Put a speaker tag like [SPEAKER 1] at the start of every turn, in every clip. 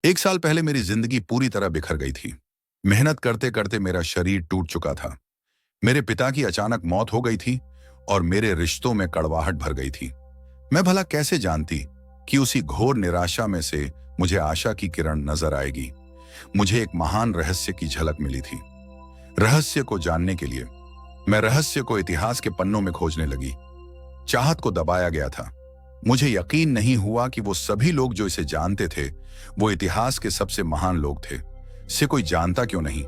[SPEAKER 1] एक साल पहले मेरी जिंदगी पूरी तरह बिखर गई थी। मेहनत करते करते मेरा शरीर टूट चुका था। मेरे पिता की अचानक मौत हो गई थी और मेरे रिश्तों में कड़वाहट भर गई थी। मैं भला कैसे जानती कि उसी घोर निराशा में से मुझे आशा की किरण नजर आएगी। मुझे एक महान रहस्य की झलक मिली थी। रहस्य को जानने के लिए मैं रहस्य को इतिहास के पन्नों में खोजने लगी। चाहत को दबाया गया था। मुझे यकीन नहीं हुआ कि वो सभी लोग जो इसे जानते थे वो इतिहास के सबसे महान लोग थे। इसे कोई जानता क्यों नहीं?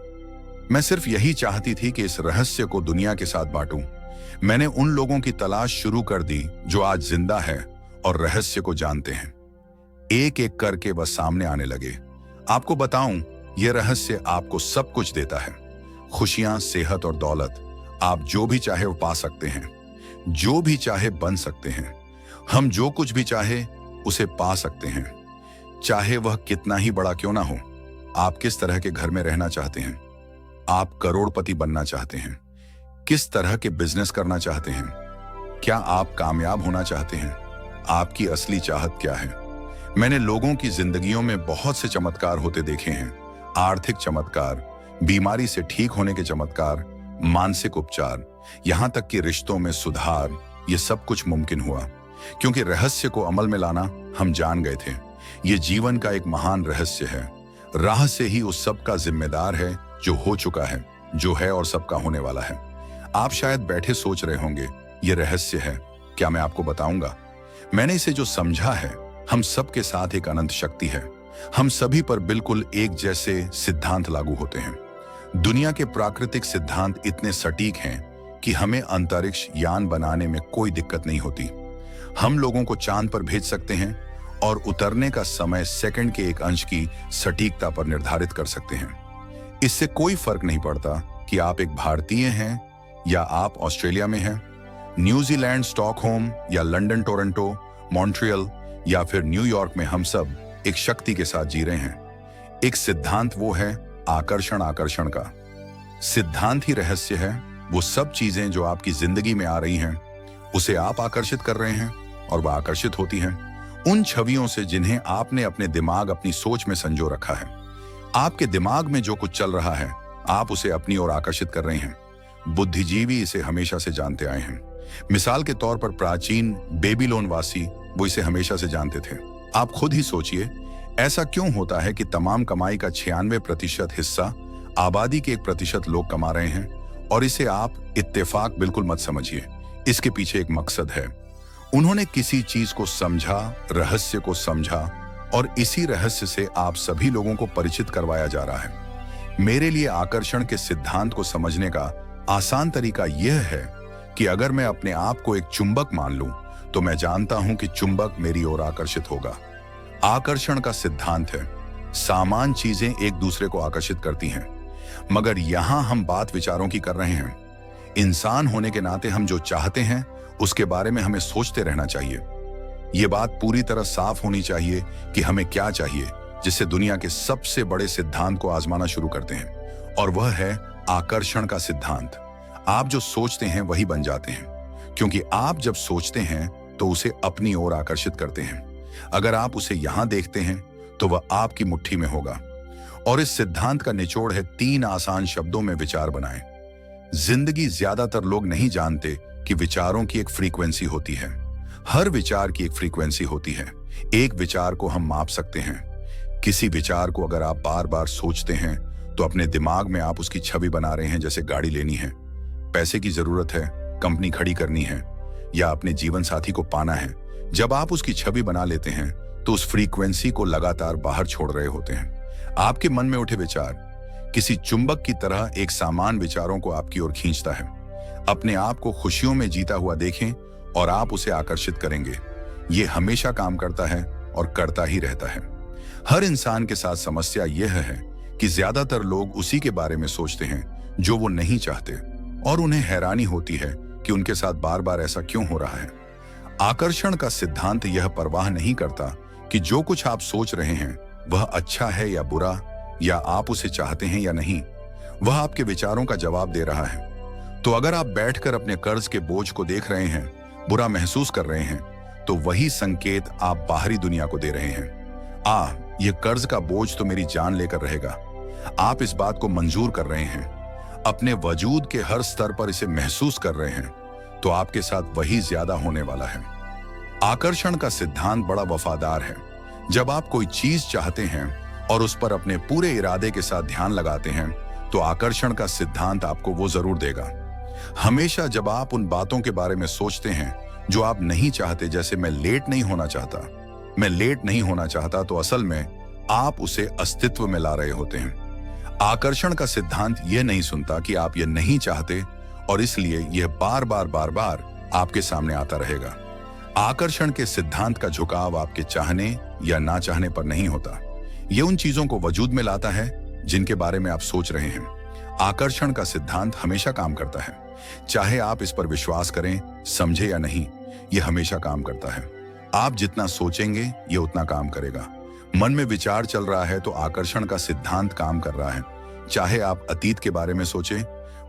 [SPEAKER 1] मैं सिर्फ यही चाहती थी कि इस रहस्य को दुनिया के साथ बांटूं। मैंने उन लोगों की तलाश शुरू कर दी जो आज जिंदा है और रहस्य को जानते हैं। एक एक करके वह सामने आने लगे। आपको बताऊं, यह रहस्य आपको सब कुछ देता है। खुशियां, सेहत और दौलत। आप जो भी चाहे वो पा सकते हैं, जो भी चाहे बन सकते हैं। हम जो कुछ भी चाहे उसे पा सकते हैं, चाहे वह कितना ही बड़ा क्यों ना हो। आप किस तरह के घर में रहना चाहते हैं? आप करोड़पति बनना चाहते हैं? किस तरह के बिजनेस करना चाहते हैं? क्या आप कामयाब होना चाहते हैं? आपकी असली चाहत क्या है? मैंने लोगों की जिंदगियों में बहुत से चमत्कार होते देखे हैं। आर्थिक चमत्कार, बीमारी से ठीक होने के चमत्कार, मानसिक उपचार, यहां तक कि रिश्तों में सुधार। ये सब कुछ मुमकिन हुआ क्योंकि रहस्य को अमल में लाना हम जान गए थे। ये जीवन का एक महान रहस्य है। राह से ही उस सब का जिम्मेदार है जो हो चुका है, जो है और सबका होने वाला है। आप शायद बैठे सोच रहे होंगे, ये रहस्य है, क्या मैं आपको बताऊंगा? मैंने इसे जो समझा है, हम सबके साथ एक अनंत शक्ति है। हम सभी पर बिल्कुल एक जैसे सिद्धांत लागू होते हैं। दुनिया के प्राकृतिक सिद्धांत इतने सटीक हैं कि हमें अंतरिक्ष यान बनाने में कोई दिक्कत नहीं होती। हम लोगों को चांद पर भेज सकते हैं और उतरने का समय सेकंड के एक अंश की सटीकता पर निर्धारित कर सकते हैं। इससे कोई फर्क नहीं पड़ता कि आप एक भारतीय हैं या आप ऑस्ट्रेलिया में हैं, न्यूजीलैंड स्टॉकहोम या लंदन टोरंटो, मॉन्ट्रियल या फिर न्यूयॉर्क में। हम सब एक शक्ति के साथ जी रहे हैं। एक सिद्धांत वो है आकर्षण का सिद्धांत ही रहस्य है। वो सब चीजें जो आपकी जिंदगी में आ रही हैं, उसे आप आकर्षित कर रहे हैं और वह आकर्षित होती हैं उन छवियों से जिन्हें आपने अपने दिमाग, अपनी सोच में संजो रखा है। आपके दिमाग में जो कुछ चल रहा है, आप उसे अपनी ओर आकर्षित कर रहे हैं। बुद्धिजीवी इसे हमेशा से जानते आए हैं। मिसाल के तौर पर प्राचीन बेबीलोन वासी वो इसे हमेशा से जानते थे। आप खुद ही सोचिए, ऐसा क्यों होता है कि तमाम कमाई का 96% हिस्सा आबादी के 1% लोग कमा रहे हैं? और इसे आप इत्तेफाक बिल्कुल मत समझिए। इसके पीछे एक मकसद है। उन्होंने किसी चीज को समझा, रहस्य को समझा, और इसी रहस्य से आप सभी लोगों को परिचित करवाया जा रहा है। मेरे लिए आकर्षण के सिद्धांत को समझने का आसान तरीका यह है कि अगर मैं अपने आप को एक चुंबक मान लूं, तो मैं जानता हूं कि चुंबक मेरी ओर आकर्षित होगा। आकर्षण का सिद्धांत है, सामान चीजें एक दूसरे को आकर्षित करती हैं। मगर यहां हम बात विचारों की कर रहे हैं। इंसान होने के नाते हम जो चाहते हैं उसके बारे में हमें सोचते रहना चाहिए। ये बात पूरी तरह साफ होनी चाहिए कि हमें क्या चाहिए, जिससे दुनिया के सबसे बड़े सिद्धांत को आजमाना शुरू करते हैं, और वह है आकर्षण का सिद्धांत। आप जो सोचते हैं वही बन जाते हैं, क्योंकि आप जब सोचते हैं तो उसे अपनी ओर आकर्षित करते हैं। अगर आप उसे यहां देखते हैं तो वह आपकी मुट्ठी में होगा। और इस सिद्धांत का निचोड़ है 3 आसान शब्दों में विचार बनाएं। जिंदगी ज्यादातर लोग नहीं जानते कि विचारों की एक फ्रीक्वेंसी होती है। हर विचार की एक फ्रीक्वेंसी होती है। एक विचार को हम माप सकते हैं। किसी विचार को अगर आप बार बार सोचते हैं तो अपने दिमाग में आप उसकी छवि बना रहे हैं। जैसे गाड़ी लेनी है, पैसे की जरूरत है, कंपनी खड़ी करनी है, या अपने जीवन साथी को पाना है। जब आप उसकी छवि बना लेते हैं तो उस फ्रीक्वेंसी को लगातार बाहर छोड़ रहे होते हैं। आपके मन में उठे विचार किसी चुंबक की तरह एक समान विचारों को आपकी ओर खींचता है। अपने आप को खुशियों में जीता हुआ देखें और आप उसे आकर्षित करेंगे। यह हमेशा काम करता है और करता ही रहता है। हर इंसान के साथ समस्या यह है कि ज्यादातर लोग उसी के बारे में सोचते हैं जो वो नहीं चाहते, और उन्हें हैरानी होती है कि उनके साथ बार बार ऐसा क्यों हो रहा है। आकर्षण का सिद्धांत यह परवाह नहीं करता कि जो कुछ आप सोच रहे हैं वह अच्छा है या बुरा, या आप उसे चाहते हैं या नहीं। वह आपके विचारों का जवाब दे रहा है। तो अगर आप बैठकर अपने कर्ज के बोझ को देख रहे हैं, बुरा महसूस कर रहे हैं, तो वही संकेत आप बाहरी दुनिया को दे रहे हैं। ये कर्ज का बोझ तो मेरी जान लेकर रहेगा। आप इस बात को मंजूर कर रहे हैं, अपने वजूद के हर स्तर पर इसे महसूस कर रहे हैं, तो आपके साथ वही ज्यादा होने वाला है। आकर्षण का सिद्धांत बड़ा वफादार है। जब आप कोई चीज चाहते हैं और उस पर अपने पूरे इरादे के साथ ध्यान लगाते हैं, तो आकर्षण का सिद्धांत आपको वो जरूर देगा। हमेशा जब आप उन बातों के बारे में सोचते हैं जो आप नहीं चाहते, जैसे मैं लेट नहीं होना चाहता, तो असल में आप उसे अस्तित्व में ला रहे होते हैं। आकर्षण का सिद्धांत यह नहीं सुनता कि आप यह नहीं चाहते, और इसलिए यह बार बार आपके सामने आता रहेगा। आकर्षण के सिद्धांत का झुकाव आपके चाहने या ना चाहने पर नहीं होता। यह उन चीजों को वजूद में लाता है जिनके बारे में आप सोच रहे हैं। आकर्षण का सिद्धांत हमेशा काम करता है, चाहे आप इस पर विश्वास करें, समझे या नहीं, यह हमेशा काम करता है। आप जितना सोचेंगे यह उतना काम करेगा। मन में विचार चल रहा है तो आकर्षण का सिद्धांत काम कर रहा है। चाहे आप अतीत के बारे में सोचें,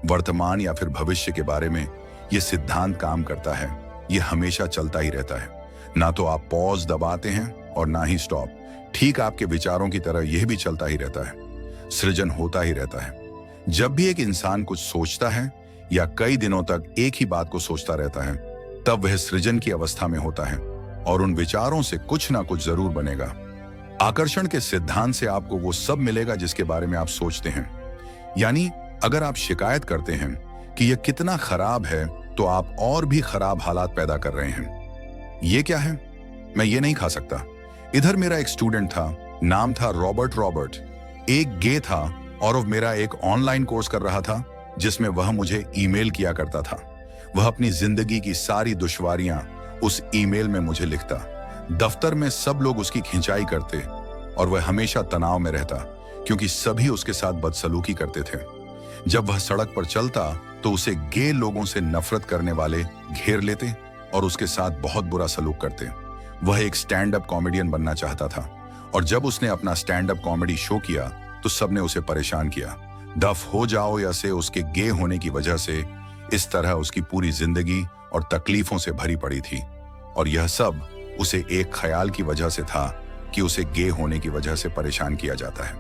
[SPEAKER 1] वर्तमान या फिर भविष्य के बारे में, यह सिद्धांत काम करता है। यह हमेशा चलता ही रहता है। ना तो आप पॉज दबाते हैं और ना ही स्टॉप। ठीक आपके विचारों की तरह यह भी चलता ही रहता है। सृजन होता ही रहता है। जब भी एक इंसान कुछ सोचता है या कई दिनों तक एक ही बात को सोचता रहता है, तब वह सृजन की अवस्था में होता है और उन विचारों से कुछ ना कुछ जरूर बनेगा। आकर्षण के सिद्धांत से आपको वो सब मिलेगा जिसके बारे में आप सोचते हैं। यानी अगर आप शिकायत करते हैं कि यह कितना खराब है, तो आप और भी खराब हालात पैदा कर रहे हैं। ये क्या है? मैं ये नहीं खा सकता। इधर मेरा एक स्टूडेंट था, नाम था रॉबर्ट। एक गे था और वह मेरा एक ऑनलाइन कोर्स कर रहा था जिसमें वह मुझे ईमेल किया करता था। वह अपनी जिंदगी की सारी दुश्वारियां उस ईमेल में मुझे लिखता। दफ्तर में सब लोग उसकी खिंचाई करते और वह हमेशा तनाव में रहता, क्योंकि सभी उसके साथ बदसलूकी करते थे। जब वह सड़क पर चलता तो उसे गे लोगों से नफरत करने वाले घेर लेते और उसके साथ बहुत बुरा सलूक करते। वह एक स्टैंड अप कॉमेडियन बनना चाहता था, और जब उसने अपना स्टैंड अप कॉमेडी शो किया तो सबने उसे परेशान किया। दफ हो जाओ या से उसके गे होने की वजह से इस तरह उसकी पूरी जिंदगी और तकलीफों से भरी पड़ी थी, और यह सब उसे एक ख्याल की वजह से था कि उसे गे होने की वजह से परेशान किया जाता है।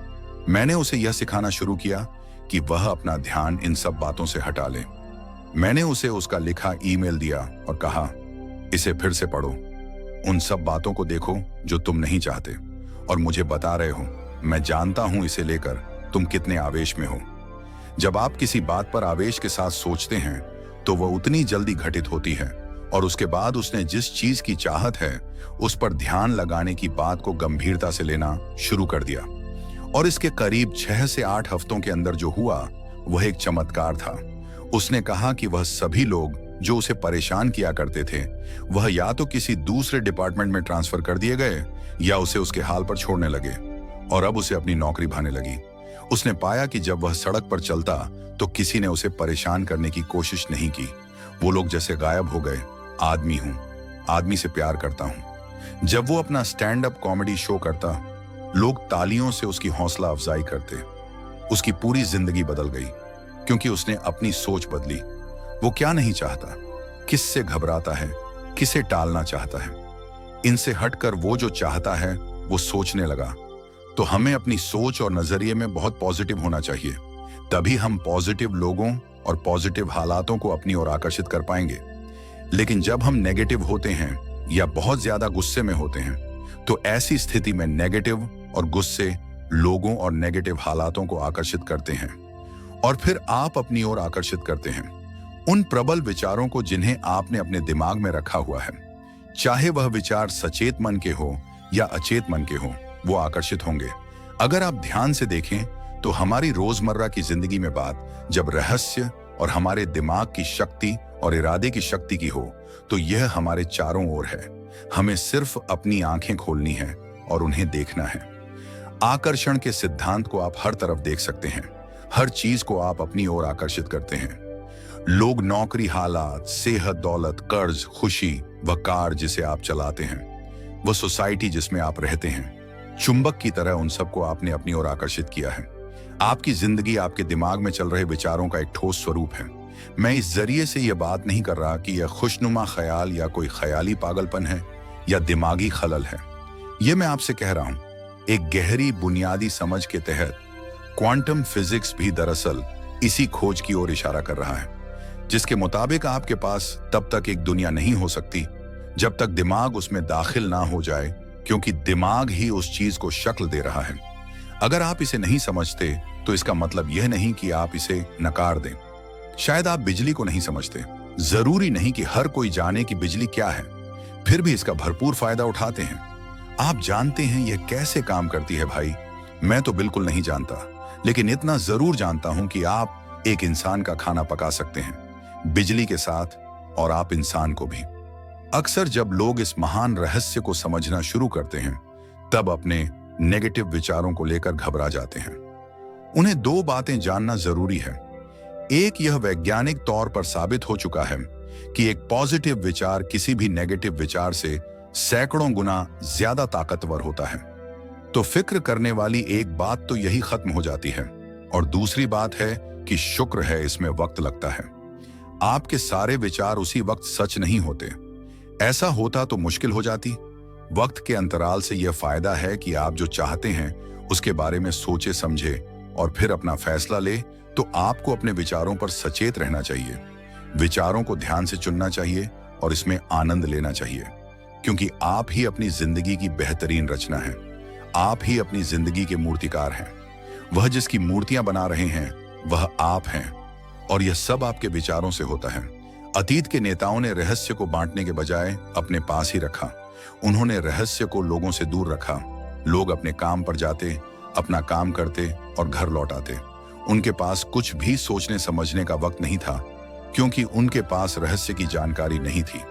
[SPEAKER 1] मैंने उसे यह सिखाना शुरू किया कि वह अपना ध्यान इन सब बातों से हटा ले। मैंने उसे उसका लिखा ईमेल दिया और कहा, इसे फिर से पढ़ो, उन सब बातों को देखो जो तुम नहीं चाहते और मुझे बता रहे हो। मैं जानता हूं इसे लेकर तुम कितने आवेश में हो। जब आप किसी बात पर आवेश के साथ सोचते हैं तो वह उतनी जल्दी घटित होती है, और उसके बाद उसने जिस चीज की चाहत है उस पर ध्यान लगाने की बात को गंभीरता से लेना शुरू कर दिया। और इसके करीब 6 से 8 हफ्तों के अंदर जो हुआ वह एक चमत्कार था। उसने कहा कि वह सभी लोग जो उसे परेशान किया करते थे, वह या तो किसी दूसरे डिपार्टमेंट में ट्रांसफर कर दिए गए या उसे उसके हाल पर छोड़ने लगे, और अब उसे अपनी नौकरी भाने लगी। उसने पाया कि जब वह सड़क पर चलता तो किसी ने उसे परेशान करने की कोशिश नहीं की। वो लोग जैसे गायब हो गए। आदमी हूं, आदमी से प्यार करता हूं। जब वो अपना स्टैंड अप कॉमेडी शो करता, लोग तालियों से उसकी हौसला अफजाई करते। उसकी पूरी जिंदगी बदल गई, क्योंकि उसने अपनी सोच बदली। वो क्या नहीं चाहता, किससे घबराता है, किसे टालना चाहता है, इनसे हटकर वो जो चाहता है वो सोचने लगा। तो हमें अपनी सोच और नजरिए में बहुत पॉजिटिव होना चाहिए, तभी हम पॉजिटिव लोगों और पॉजिटिव हालातों को अपनी ओर आकर्षित कर पाएंगे। लेकिन जब हम नेगेटिव होते हैं या बहुत ज्यादा गुस्से में होते हैं, तो ऐसी स्थिति में नेगेटिव और गुस्से लोगों और नेगेटिव हालातों को आकर्षित करते हैं, और फिर आप अपनी ओर आकर्षित करते हैं उन प्रबल विचारों को जिन्हें आपने अपने दिमाग में रखा हुआ है। चाहे वह विचार सचेत मन के हो या अचेत मन के हो, वो आकर्षित होंगे। अगर आप ध्यान से देखें तो हमारी रोजमर्रा की जिंदगी में बात जब रहस्य और हमारे दिमाग की शक्ति और इरादे की शक्ति की हो, तो यह हमारे चारों ओर है। हमें सिर्फ अपनी आंखें खोलनी है और उन्हें देखना है। आकर्षण के सिद्धांत को आप हर तरफ देख सकते हैं। हर चीज को आप अपनी ओर आकर्षित करते हैं। लोग, नौकरी, हालात, सेहत, दौलत, कर्ज, खुशी, वह कार जिसे आप चलाते हैं, वह सोसाइटी जिसमें आप रहते हैं, चुंबक की तरह उन सबको आपने अपनी ओर आकर्षित किया है। आपकी जिंदगी आपके दिमाग में चल रहे विचारों का एक ठोस स्वरूप है। मैं इस जरिए से यह बात नहीं कर रहा कि यह खुशनुमा ख्याल या कोई ख्याली पागलपन है या दिमागी खलल है। यह मैं आपसे कह रहा हूं एक गहरी बुनियादी समझ के तहत क्वांटम फिजिक्स भी दरअसल इसी खोज की ओर इशारा कर रहा है, जिसके मुताबिक आपके पास तब तक एक दुनिया नहीं हो सकती जब तक दिमाग उसमें दाखिल ना हो जाए, क्योंकि दिमाग ही उस चीज को शक्ल दे रहा है। अगर आप इसे नहीं समझते तो इसका मतलब यह नहीं कि आप इसे नकार दें। शायद आप बिजली को नहीं समझते, जरूरी नहीं कि हर कोई जाने कि बिजली क्या है, फिर भी इसका भरपूर फायदा उठाते हैं। आप जानते हैं यह कैसे काम करती है भाई? मैं तो बिल्कुल नहीं जानता, लेकिन इतना जरूर जानता हूं कि आप एक इंसान का खाना पका सकते हैं बिजली के साथ, और आप इंसान को भी। अक्सर जब लोग इस महान रहस्य को समझना शुरू करते हैं तब अपने नेगेटिव विचारों को लेकर घबरा जाते हैं। उन्हें दो बातें जानना जरूरी है। एक, यह वैज्ञानिक तौर पर साबित हो चुका है कि एक पॉजिटिव विचार किसी भी नेगेटिव विचार से सैकड़ों गुना ज्यादा ताकतवर होता है। तो फिक्र करने वाली एक बात तो यही खत्म हो जाती है, और दूसरी बात है कि शुक्र है इसमें वक्त लगता है। आपके सारे विचार उसी वक्त सच नहीं होते। ऐसा होता तो मुश्किल हो जाती। वक्त के अंतराल से यह फायदा है कि आप जो चाहते हैं उसके बारे में सोचे समझे और फिर अपना फैसला ले। तो आपको अपने विचारों पर सचेत रहना चाहिए, विचारों को ध्यान से चुनना चाहिए और इसमें आनंद लेना चाहिए, क्योंकि आप ही अपनी जिंदगी की बेहतरीन रचना है। आप ही अपनी जिंदगी के मूर्तिकार हैं। वह जिसकी मूर्तियां बना रहे हैं वह आप हैं, और यह सब आपके विचारों से होता है। अतीत के नेताओं ने रहस्य को बांटने के बजाय अपने पास ही रखा। उन्होंने रहस्य को लोगों से दूर रखा। लोग अपने काम पर जाते, अपना काम करते और घर लौट आते। उनके पास कुछ भी सोचने समझने का वक्त नहीं था, क्योंकि उनके पास रहस्य की जानकारी नहीं थी।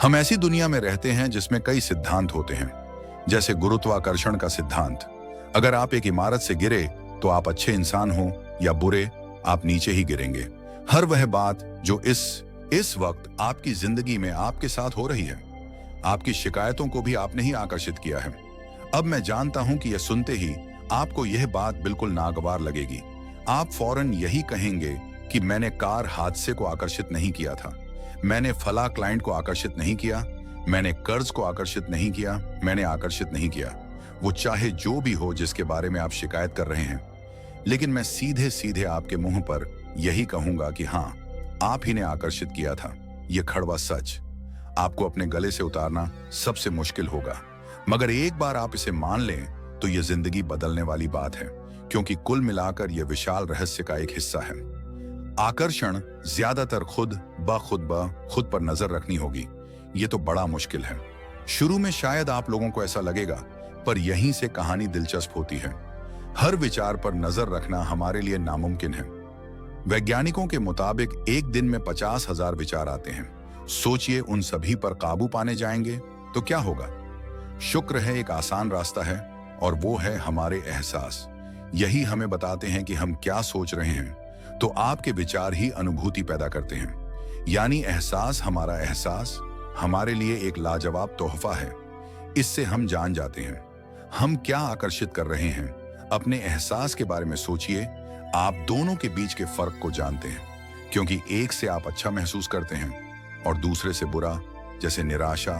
[SPEAKER 1] हम ऐसी दुनिया में रहते हैं जिसमें कई सिद्धांत होते हैं, जैसे गुरुत्वाकर्षण का सिद्धांत। अगर आप एक इमारत से गिरे तो आप अच्छे इंसान हो या बुरे, आप नीचे ही गिरेंगे। हर वह बात जो इस वक्त आपकी जिंदगी में आपके साथ हो रही है, आपकी शिकायतों को भी आपने ही आकर्षित किया है। अब मैं जानता हूं कि यह सुनते ही आपको यह बात बिल्कुल नागवार लगेगी। आप फौरन यही कहेंगे कि मैंने कार हादसे को आकर्षित नहीं किया था, मैंने फला क्लाइंट को आकर्षित नहीं किया, मैंने कर्ज को आकर्षित नहीं किया, मैंने आकर्षित नहीं किया। वो चाहे जो भी हो जिसके बारे में आप शिकायत कर रहे हैं। लेकिन मैं सीधे सीधे आपके मुंह पर यही कहूंगा कि हाँ, आप ही ने आकर्षित किया था। यह कड़वा सच आपको अपने गले से उतारना सबसे मुश्किल होगा, मगर एक बार आप इसे मान लें तो यह जिंदगी बदलने वाली बात है, क्योंकि कुल मिलाकर यह विशाल रहस्य का एक हिस्सा है। आकर्षण ज्यादातर खुद ब खुद पर नजर रखनी होगी। यह तो बड़ा मुश्किल है। शुरू में शायद आप लोगों को ऐसा लगेगा, पर यहीं से कहानी दिलचस्प होती है। हर विचार पर नजर रखना हमारे लिए नामुमकिन है। वैज्ञानिकों के मुताबिक एक दिन में 50,000 विचार आते हैं। सोचिए, उन सभी पर काबू पाने जाएंगे तो क्या होगा? शुक्र है एक आसान रास्ता है, और वो है हमारे एहसास। यही हमें बताते हैं कि हम क्या सोच रहे हैं। तो आपके विचार ही अनुभूति पैदा करते हैं, यानी एहसास हमारे लिए एक लाजवाब तोहफा है। इससे हम जान जाते हैं हम क्या आकर्षित कर रहे हैं। अपने एहसास के बारे में सोचिए। आप दोनों के बीच के फर्क को जानते हैं, क्योंकि एक से आप अच्छा महसूस करते हैं और दूसरे से बुरा, जैसे निराशा,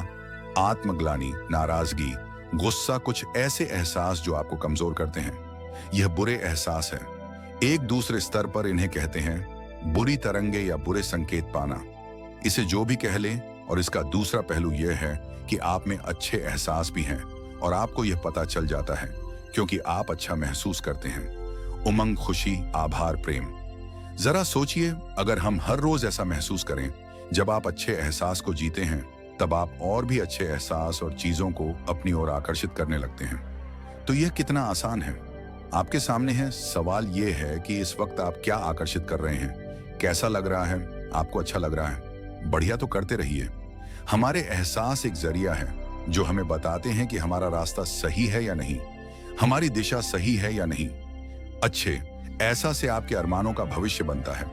[SPEAKER 1] आत्मग्लानि, नाराजगी, गुस्सा, कुछ ऐसे एहसास जो आपको कमजोर करते हैं। यह बुरे एहसास है। एक दूसरे स्तर पर इन्हें कहते हैं बुरी तरंगे या बुरे संकेत पाना। इसे जो भी कह लें, और इसका दूसरा पहलू यह है कि आप में अच्छे एहसास भी हैं, और आपको यह पता चल जाता है क्योंकि आप अच्छा महसूस करते हैं। उमंग, खुशी, आभार, प्रेम। जरा सोचिए, अगर हम हर रोज ऐसा महसूस करें, जब आप अच्छे एहसास को जीते हैं तब आप और भी अच्छे एहसास और चीजों को अपनी ओर आकर्षित करने लगते हैं। तो यह कितना आसान है। आपके सामने है। सवाल यह है कि इस वक्त आप क्या आकर्षित कर रहे हैं। कैसा लग रहा है? आपको अच्छा लग रहा है? बढ़िया, तो करते रहिए। हमारे एहसास एक जरिया है जो हमें बताते हैं कि हमारा रास्ता सही है या नहीं, हमारी दिशा सही है या नहीं। अच्छे एहसास से आपके अरमानों का भविष्य बनता है,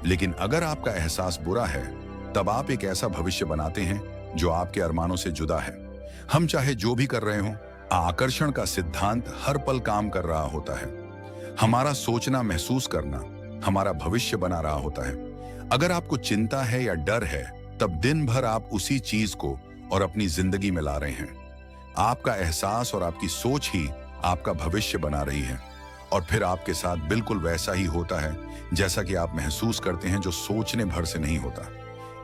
[SPEAKER 1] लेकिन अगर आपका एहसास बुरा है तब आप एक ऐसा भविष्य बनाते हैं जो आपके अरमानों से जुदा है। हम चाहे जो भी कर रहे हों, आकर्षण का सिद्धांत हर पल काम कर रहा होता है। हमारा सोचना, महसूस करना हमारा भविष्य बना रहा होता है। अगर आपको चिंता है या डर है, तब दिन भर आप उसी चीज को और अपनी जिंदगी में ला रहे हैं। आपका एहसास और आपकी सोच ही आपका भविष्य बना रही है, और फिर आपके साथ बिल्कुल वैसा ही होता है जैसा कि आप महसूस करते हैं, जो सोचने भर से नहीं होता।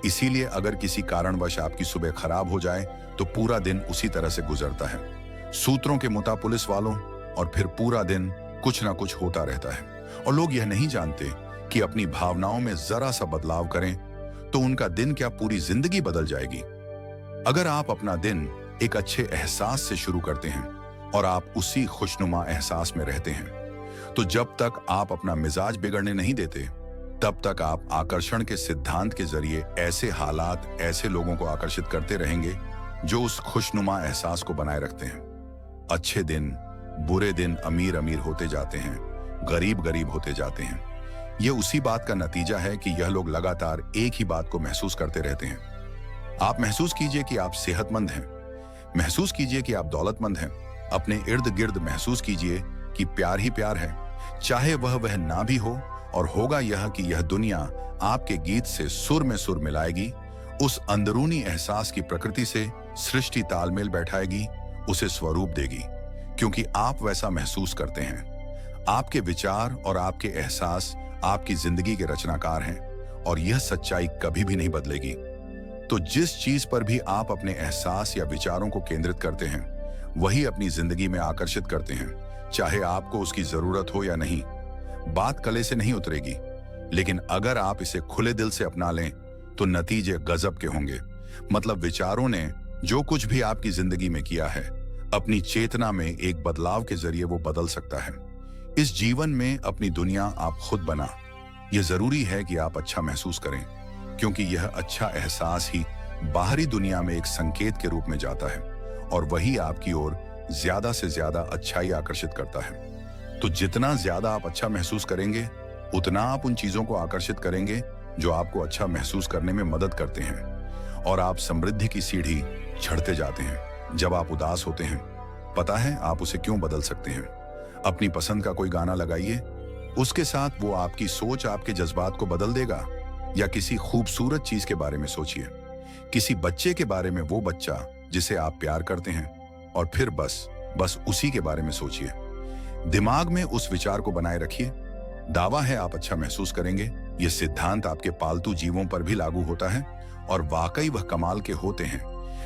[SPEAKER 1] इसीलिए अगर किसी कारणवश आपकी सुबह खराब हो जाए तो पूरा दिन उसी तरह से गुजरता है। सूत्रों के मुताबिक पुलिस वालों, और फिर पूरा दिन कुछ ना कुछ होता रहता है, और लोग यह नहीं जानते कि अपनी भावनाओं में जरा सा बदलाव करें तो उनका दिन क्या पूरी जिंदगी बदल जाएगी। अगर आप अपना दिन एक अच्छे एहसास से शुरू करते हैं और आप उसी खुशनुमा एहसास में रहते हैं, तो जब तक आप अपना मिजाज बिगड़ने नहीं देते, तब तक आप आकर्षण के सिद्धांत के जरिए ऐसे हालात, ऐसे लोगों को आकर्षित करते रहेंगे जो उस खुशनुमा एहसास को बनाए रखते हैं। अच्छे दिन, बुरे दिन अमीर अमीर होते जाते हैं, गरीब गरीब होते जाते हैं। यह उसी बात का नतीजा है कि यह लोग लगातार एक ही बात को महसूस करते रहते हैं। आप महसूस कीजिए कि आप सेहतमंद हैं, महसूस कीजिए कि आप दौलतमंद हैं, अपने इर्द गिर्द महसूस कीजिए कि प्यार ही प्यार है, चाहे वह ना भी हो, और होगा यह कि यह दुनिया आपके गीत से सुर में सुर मिलाएगी, उस अंदरूनी एहसास की प्रकृति से सृष्टि तालमेल बैठाएगी, उसे स्वरूप देगी, क्योंकि आप वैसा महसूस करते हैं। आपके विचार और आपके एहसास आपकी जिंदगी के रचनाकार हैं, और यह सच्चाई कभी भी नहीं बदलेगी। तो जिस चीज पर भी आप अपने एहसास या विचारों को केंद्रित करते हैं, वही अपनी जिंदगी में आकर्षित करते हैं, चाहे आपको उसकी जरूरत हो या नहीं। बात कले से नहीं उतरेगी, लेकिन अगर आप इसे खुले दिल से अपना लें तो नतीजे गजब के होंगे। मतलब विचारों ने जो कुछ भी आपकी जिंदगी में किया है, अपनी चेतना में एक बदलाव के जरिए वो बदल सकता है। इस जीवन में अपनी दुनिया आप खुद बना। यह जरूरी है कि आप अच्छा महसूस करें, क्योंकि यह अच्छा एहसास ही बाहरी दुनिया में एक संकेत के रूप में जाता है, और वही आपकी ओर ज्यादा से ज्यादा अच्छाई आकर्षित करता है। तो जितना ज्यादा आप अच्छा महसूस करेंगे, उतना आप उन चीजों को आकर्षित करेंगे जो आपको अच्छा महसूस करने में मदद करते हैं, और आप समृद्धि की सीढ़ी चढ़ते जाते हैं। जब आप उदास होते हैं, पता है आप उसे क्यों बदल सकते हैं। अपनी पसंद का कोई गाना लगाइए, उसके साथ वो आपकी सोच, आपके जज्बात को बदल देगा। या किसी खूबसूरत चीज के बारे में सोचिए, किसी बच्चे के बारे में, वो बच्चा जिसे आप प्यार करते हैं, और फिर बस उसी के बारे में सोचिए। दिमाग में उस विचार को बनाए रखिए। दावा है आप अच्छा महसूस करेंगे। यह सिद्धांत आपके पालतू जीवों पर भी लागू होता है, और वाकई वह कमाल के होते हैं,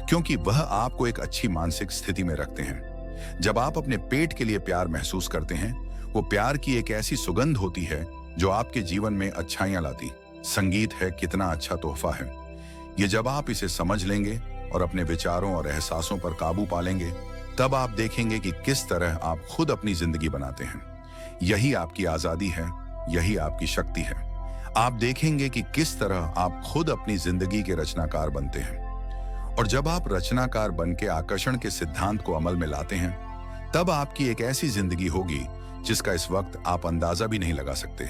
[SPEAKER 1] क्योंकि वह आपको एक अच्छी मानसिक स्थिति में रखते हैं। जब आप अपने पेट के लिए प्यार महसूस करते हैं, वो प्यार की एक ऐसी सुगंध होती है जो आपके जीवन में अच्छाइयां लाती। संगीत है कितना अच्छा तोहफा है। ये जब आप इसे समझ लेंगे और अपने विचारों और एहसासों पर काबू पालेंगे, तब आप देखेंगे कि किस तरह आप खुद अपनी जिंदगी बनाते हैं। यही आपकी आजादी है, यही आपकी शक्ति है। आप देखेंगे कि किस तरह आप खुद अपनी जिंदगी के रचनाकार बनते हैं। और जब आप रचनाकार बन के आकर्षण के सिद्धांत को अमल में लाते हैं, तब आपकी एक ऐसी जिंदगी होगी जिसका इस वक्त आप अंदाजा भी नहीं लगा सकते।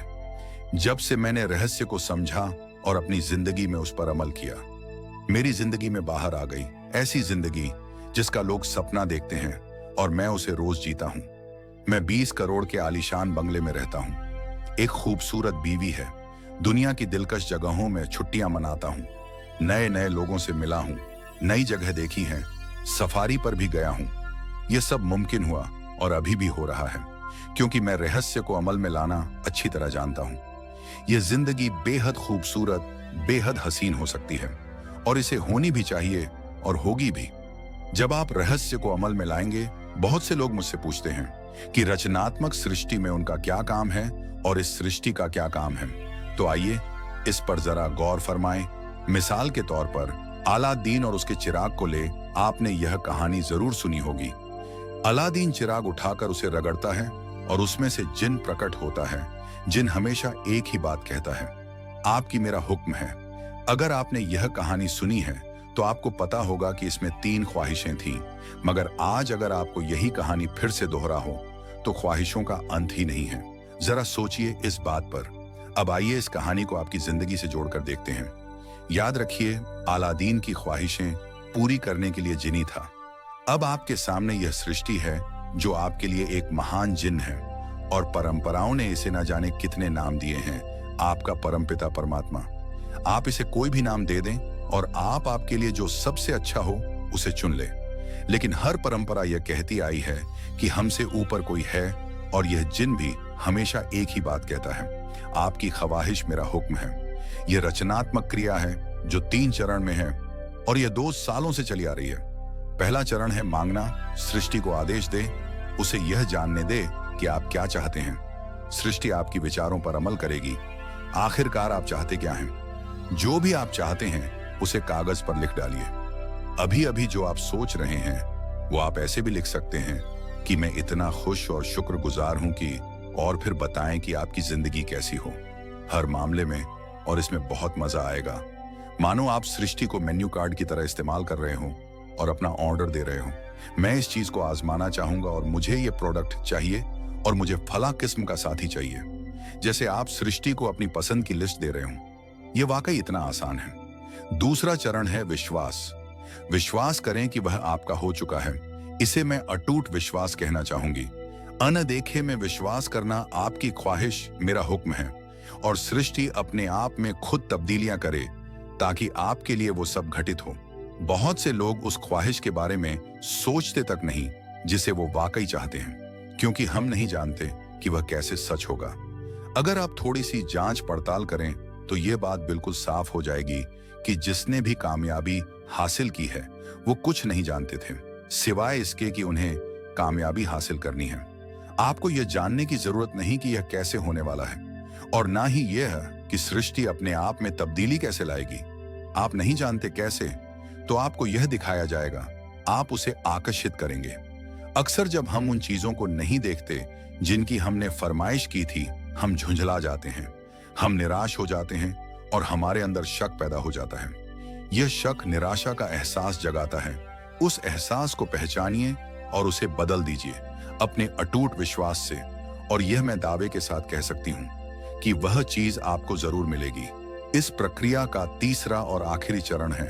[SPEAKER 1] जब से मैंने रहस्य को समझा और अपनी जिंदगी में उस पर अमल किया, मेरी जिंदगी में बाहर आ गई ऐसी जिंदगी जिसका लोग सपना देखते हैं, और मैं उसे रोज जीता हूं। मैं 20 करोड़ के आलीशान बंगले में रहता हूं, एक खूबसूरत बीवी है, दुनिया की दिलकश जगहों में छुट्टियां मनाता हूं, नए नए लोगों से मिला हूं, नई जगह देखी है, सफारी पर भी गया हूं। यह सब मुमकिन हुआ और अभी भी हो रहा है, क्योंकि मैं रहस्य को अमल में लाना अच्छी तरह जानता हूं। यह जिंदगी बेहद खूबसूरत, बेहद हसीन हो सकती है, और इसे होनी भी चाहिए और होगी भी। जब आप रहस्य को अमल में लाएंगे, बहुत से लोग मुझसे पूछते हैं कि रचनात्मक सृष्टि में उनका क्या काम है और इस सृष्टि का क्या काम है। तो आइए इस पर जरा गौर फरमाएं। मिसाल के तौर पर अलादीन और उसके चिराग को ले आपने यह कहानी जरूर सुनी होगी। अलादीन चिराग उठाकर उसे रगड़ता है और उसमें से जिन प्रकट होता है, जिन हमेशा एक ही बात कहता है, आपकी मेरा हुक्म है। अगर आपने यह कहानी सुनी है तो आपको पता होगा कि इसमें 3 ख्वाहिशें थीं, मगर आज अगर आपको यही कहानी फिर से दोहरा हो तो ख्वाहिशों का अंत ही नहीं है। जरा सोचिए इस बात पर। अब आइए इस कहानी को आपकी जिंदगी से जोड़कर देखते हैं। याद रखिए, अलादीन की ख्वाहिशें पूरी करने के लिए जिनी था। अब आपके सामने यह सृष्टि है जो आपके लिए एक महान जिन है, और परंपराओं ने इसे न जाने कितने नाम दिए हैं। आपका परमपिता परमात्मा। आप इसे कोई भी नाम दे दें और आप आपके लिए जो सबसे अच्छा हो उसे चुन ले। लेकिन हर परंपरा यह कहती आई है कि हमसे ऊपर कोई है, और यह जिन भी हमेशा एक ही बात कहता है, आपकी ख्वाहिश मेरा हुक्म है। यह रचनात्मक क्रिया है जो 3 चरण में है, और यह 2 सालों से चली आ रही है। पहला चरण है मांगना। सृष्टि को आदेश दे, उसे यह जानने दे कि आप क्या चाहते हैं। सृष्टि आपकी विचारों पर अमल करेगी। आखिरकार आप चाहते क्या हैं? जो भी आप चाहते हैं उसे कागज पर लिख डालिए। अभी अभी जो आप सोच रहे हैं वो आप ऐसे भी लिख सकते हैं कि मैं इतना खुश और शुक्रगुजार हूं कि, और फिर बताएं कि आपकी जिंदगी कैसी हो हर मामले में, और इसमें बहुत मजा आएगा। मानो आप सृष्टि को मेन्यू कार्ड की तरह इस्तेमाल कर रहे हो और अपना ऑर्डर दे रहे हो। मैं इस चीज को आजमाना चाहूंगा और मुझे ये प्रोडक्ट चाहिए और मुझे फला किस्म का साथी चाहिए। जैसे आप सृष्टि को अपनी पसंद की लिस्ट दे रहे हो। ये वाकई इतना आसान है। दूसरा चरण है विश्वास। विश्वास करें कि वह आपका हो चुका है। इसे मैं अटूट विश्वास कहना चाहूंगी। अनदेखे में विश्वास करना आपकी ख्वाहिश मेरा हुक्म है, और सृष्टि अपने आप में खुद तब्दीलियां करे ताकि आपके लिए वो सब घटित हो। बहुत से लोग उस ख्वाहिश के बारे में सोचते तक नहीं जिसे वो वाकई चाहते हैं, क्योंकि हम नहीं जानते कि वह कैसे सच होगा। अगर आप थोड़ी सी जांच पड़ताल करें तो ये बात बिल्कुल साफ हो जाएगी कि जिसने भी कामयाबी हासिल की है वो कुछ नहीं जानते थे, सिवाय इसके कि उन्हें कामयाबी हासिल करनी है। आपको यह जानने की जरूरत नहीं कि यह कैसे होने वाला है, और ना ही यह कि सृष्टि अपने आप में तब्दीली कैसे लाएगी। आप नहीं जानते कैसे, तो आपको यह दिखाया जाएगा। आप उसे आकर्षित करेंगे। अक्सर जब हम उन चीजों को नहीं देखते जिनकी हमने फरमाइश की थी, हम झुंझला जाते हैं, हम निराश हो जाते हैं, और हमारे अंदर शक पैदा हो जाता है। यह शक निराशा का एहसास जगाता है। उस एहसास को पहचानिए और उसे बदल दीजिए अपने अटूट विश्वास से, और यह मैं दावे के साथ कह सकती हूं कि वह चीज आपको जरूर मिलेगी। इस प्रक्रिया का तीसरा और आखिरी चरण है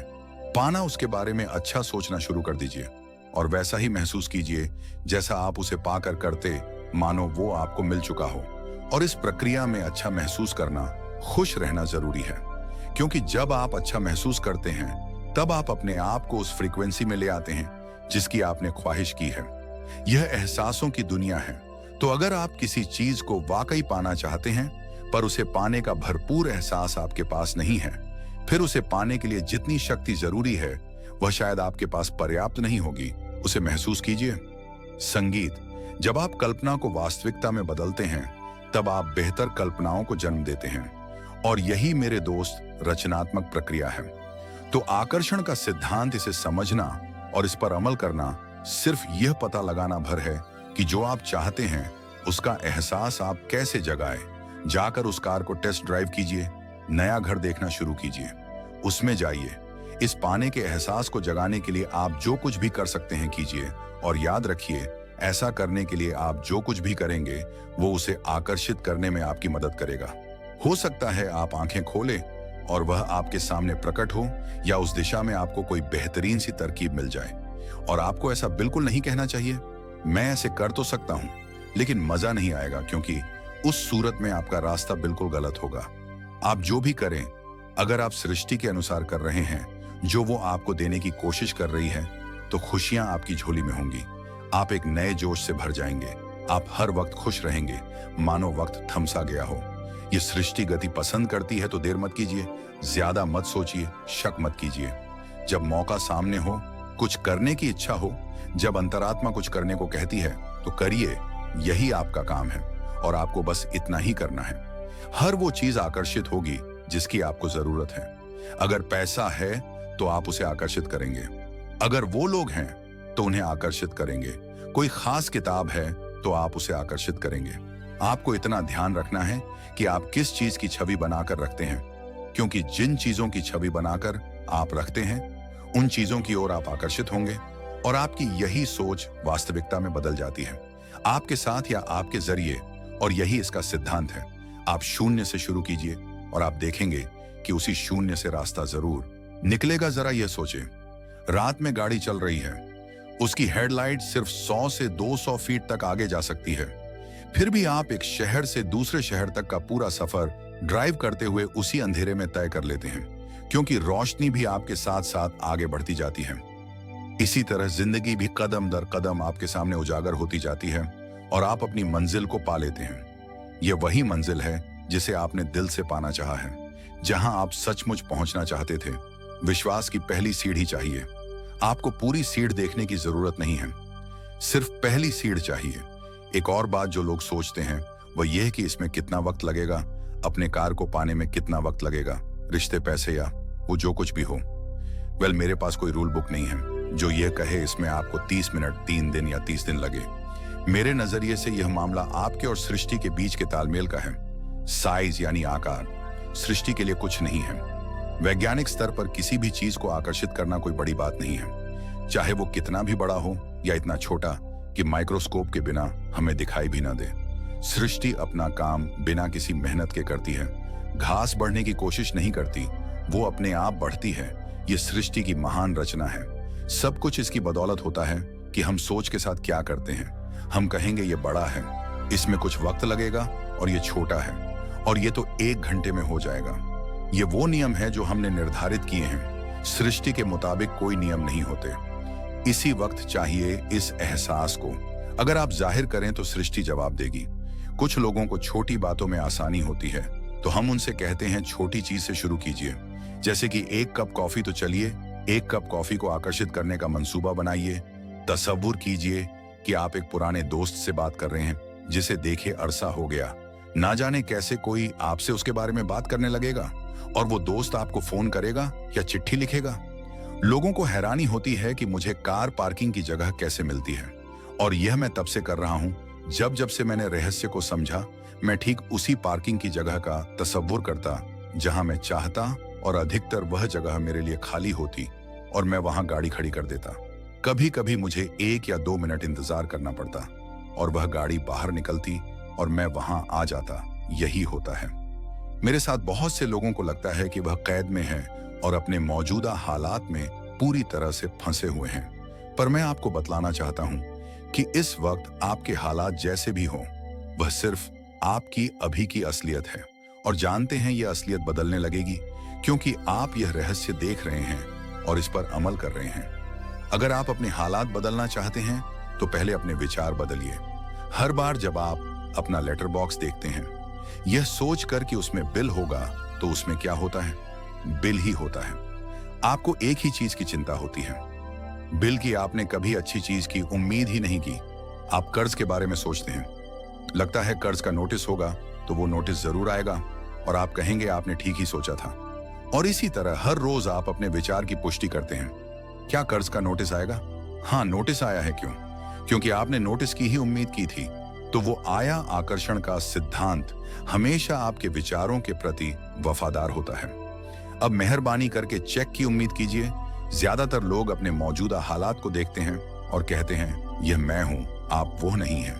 [SPEAKER 1] पाना। उसके बारे में अच्छा सोचना शुरू कर दीजिए और वैसा ही महसूस कीजिए जैसा आप उसे पाकर करते, मानो वो आपको मिल चुका हो। और इस प्रक्रिया में अच्छा महसूस करना, खुश रहना जरूरी है, क्योंकि जब आप अच्छा महसूस करते हैं तब आप अपने आप को उस फ्रीक्वेंसी में ले आते हैं जिसकी आपने ख्वाहिश की है। यह एहसासों की दुनिया है। तो अगर आप किसी चीज को वाकई पाना चाहते हैं पर उसे पाने का भरपूर एहसास आपके पास नहीं है, फिर उसे पाने के लिए जितनी शक्ति जरूरी है वह शायद आपके पास पर्याप्त नहीं होगी। उसे महसूस कीजिए। संगीत। जब आप कल्पना को वास्तविकता में बदलते हैं तब आप बेहतर कल्पनाओं को जन्म देते हैं, और यही मेरे दोस्त रचनात्मक प्रक्रिया है। तो आकर्षण का सिद्धांत, इसे समझना और इस पर अमल करना सिर्फ यह पता लगाना भर है कि जो आप चाहते हैं उसका एहसास आप कैसे जगाएं। जाकर उस कार को टेस्ट ड्राइव कीजिए, नया घर देखना शुरू कीजिए, उसमें जाइए। इस पाने के एहसास को जगाने के लिए आप जो कुछ भी कर सकते हैं कीजिए, और याद रखिए, ऐसा करने के लिए आप जो कुछ भी करेंगे वो उसे आकर्षित करने में आपकी मदद करेगा। हो सकता है आप आंखें खोलें और वह आपके सामने प्रकट हो, या उस दिशा में आपको कोई बेहतरीन सी तरकीब मिल जाए। और आपको ऐसा बिल्कुल नहीं कहना चाहिए, मैं ऐसे कर तो सकता हूं लेकिन मजा नहीं आएगा, क्योंकि उस सूरत में आपका रास्ता बिल्कुल गलत होगा। आप जो भी करें, अगर आप सृष्टि के अनुसार कर रहे हैं जो वो आपको देने की कोशिश कर रही है, तो खुशियां आपकी झोली में होंगी। आप एक नए जोश से भर जाएंगे। आप हर वक्त खुश रहेंगे, मानो वक्त थमसा गया हो। ये सृष्टि गति पसंद करती है तो देर मत कीजिए, ज्यादा मत सोचिए, शक मत कीजिए। जब मौका सामने हो, कुछ करने की इच्छा हो, जब अंतरात्मा कुछ करने को कहती है तो करिए। यही आपका काम है और आपको बस इतना ही करना है। हर वो चीज आकर्षित होगी जिसकी आपको जरूरत है। अगर पैसा है तो आप उसे आकर्षित करेंगे। अगर वो लोग हैं तो उन्हें आकर्षित करेंगे। कोई खास किताब है तो आप उसे आकर्षित करेंगे। आपको इतना ध्यान रखना है कि आप किस चीज की छवि बनाकर रखते हैं, क्योंकि जिन चीजों की छवि बनाकर आप रखते हैं उन चीजों की ओर आप आकर्षित होंगे, और आपकी यही सोच वास्तविकता में बदल जाती है, आपके साथ या आपके जरिए। और यही इसका सिद्धांत है। आप शून्य से शुरू कीजिए और आप देखेंगे कि उसी शून्य से रास्ता जरूर निकलेगा। जरा यह सोचें, रात में गाड़ी चल रही है, उसकी हेडलाइट सिर्फ 100 से 200 फीट तक आगे जा सकती है, फिर भी आप एक शहर से दूसरे शहर तक का पूरा सफर ड्राइव करते हुए उसी अंधेरे में तय कर लेते हैं, क्योंकि रोशनी भी आपके साथ साथ आगे बढ़ती जाती है। इसी तरह जिंदगी भी कदम दर कदम आपके सामने उजागर होती जाती है और आप अपनी मंजिल को पा लेते हैं। यह वही मंजिल है जिसे आपने दिल से पाना चाहा है, जहां आप सचमुच पहुंचना चाहते थे। विश्वास की पहली सीढ़ी चाहिए। आपको पूरी सीढ़ देखने की जरूरत नहीं है, सिर्फ पहली सीढ़ चाहिए। एक और बात जो लोग सोचते हैं वह यह है कि इसमें कितना वक्त लगेगा, अपने कार को पाने में कितना वक्त लगेगा, रिश्ते, पैसे या वो जो कुछ भी हो। वेल, मेरे पास कोई रूल बुक नहीं है जो यह कहे इसमें आपको 30 मिनट, 3 दिन या 30 दिन लगे। मेरे नजरिए से यह मामला आपके और सृष्टि के बीच के तालमेल का है। साइज यानी आकार सृष्टि के लिए कुछ नहीं है। वैज्ञानिक स्तर पर किसी भी चीज को आकर्षित करना कोई बड़ी बात नहीं है, चाहे वो कितना भी बड़ा हो या इतना छोटा कि माइक्रोस्कोप के बिना हमें दिखाई भी ना दे। सृष्टि अपना काम बिना किसी मेहनत के करती है। घास बढ़ने की कोशिश नहीं करती, वो अपने आप बढ़ती है। ये सृष्टि की महान रचना है। सब कुछ इसकी बदौलत होता है कि हम सोच के साथ क्या करते हैं। हम कहेंगे ये बड़ा है, इसमें कुछ वक्त लगेगा, और ये छोटा है और ये तो 1 घंटे में हो जाएगा। ये वो नियम है जो हमने निर्धारित किए हैं। सृष्टि के मुताबिक कोई नियम नहीं होते। इसी वक्त चाहिए इस एहसास को। अगर आप जाहिर करें तो सृष्टि जवाब देगी। कुछ लोगों को छोटी बातों में आसानी होती है, तो हम उनसे कहते हैं छोटी चीज से शुरू कीजिए। जैसे कि 1 कप कॉफी, तो चलिए 1 कप कॉफी को आकर्षित करने का मंसूबा बनाइए। तसव्वुर कीजिए कि आप एक पुराने दोस्त से बात कर रहे हैं जिसे देखे अरसा हो गया। ना जाने कैसे कोई आपसे उसके बारे में बात करने लगेगा और वो दोस्त आपको फोन करेगा या चिट्ठी लिखेगा। लोगों को हैरानी होती है कि मुझे कार पार्किंग की जगह कैसे मिलती है, और यह मैं तब से कर रहा हूं जब से मैंने रहस्य को समझा। मैं ठीक उसी पार्किंग की जगह का तसव्वुर करता जहां मैं चाहता, और अधिकतर वह जगह मेरे लिए खाली होती और मैं वहां गाड़ी खड़ी कर देता। कभी कभी मुझे 1 या 2 मिनट इंतजार करना पड़ता और वह गाड़ी बाहर निकलती और मैं वहां आ जाता। यही होता है। मेरे साथ बहुत से लोगों को लगता है कि वह कैद में है और अपने मौजूदा हालात में पूरी तरह से फंसे हुए हैं। पर मैं आपको बतलाना चाहता हूं कि इस वक्त आपके हालात जैसे भी हों, वह सिर्फ आपकी अभी की असलियत है। और जानते हैं यह असलियत बदलने लगेगी, क्योंकि आप यह रहस्य देख रहे हैं और इस पर अमल कर रहे हैं। अगर आप अपने हालात बदलना चाहते हैं तो पहले अपने विचार बदलिए। हर बार जब आप अपना लेटर बॉक्स देखते हैं, यह सोच कर कि उसमें बिल होगा, तो उसमें क्या होता है? बिल ही होता है। आपको एक ही चीज की चिंता होती है, बिल की। आपने कभी अच्छी चीज की उम्मीद ही नहीं की। आप कर्ज के बारे में सोचते हैं, लगता है कर्ज का नोटिस होगा तो वो नोटिस जरूर आएगा और आप कहेंगे आपने ठीक ही सोचा था। और इसी तरह हर रोज आप अपने विचार की पुष्टि करते हैं, क्या कर्ज का नोटिस आएगा? हाँ, नोटिस आया है। क्यों? क्योंकि आपने नोटिस की ही उम्मीद की थी। तो वो आया आकर्षण का सिद्धांत हमेशा आपके विचारों के प्रति वफादार होता है। अब मेहरबानी करके चेक की उम्मीद कीजिए। ज्यादातर लोग अपने मौजूदा हालात को देखते हैं और कहते हैं यह मैं हूं। आप वो नहीं हैं,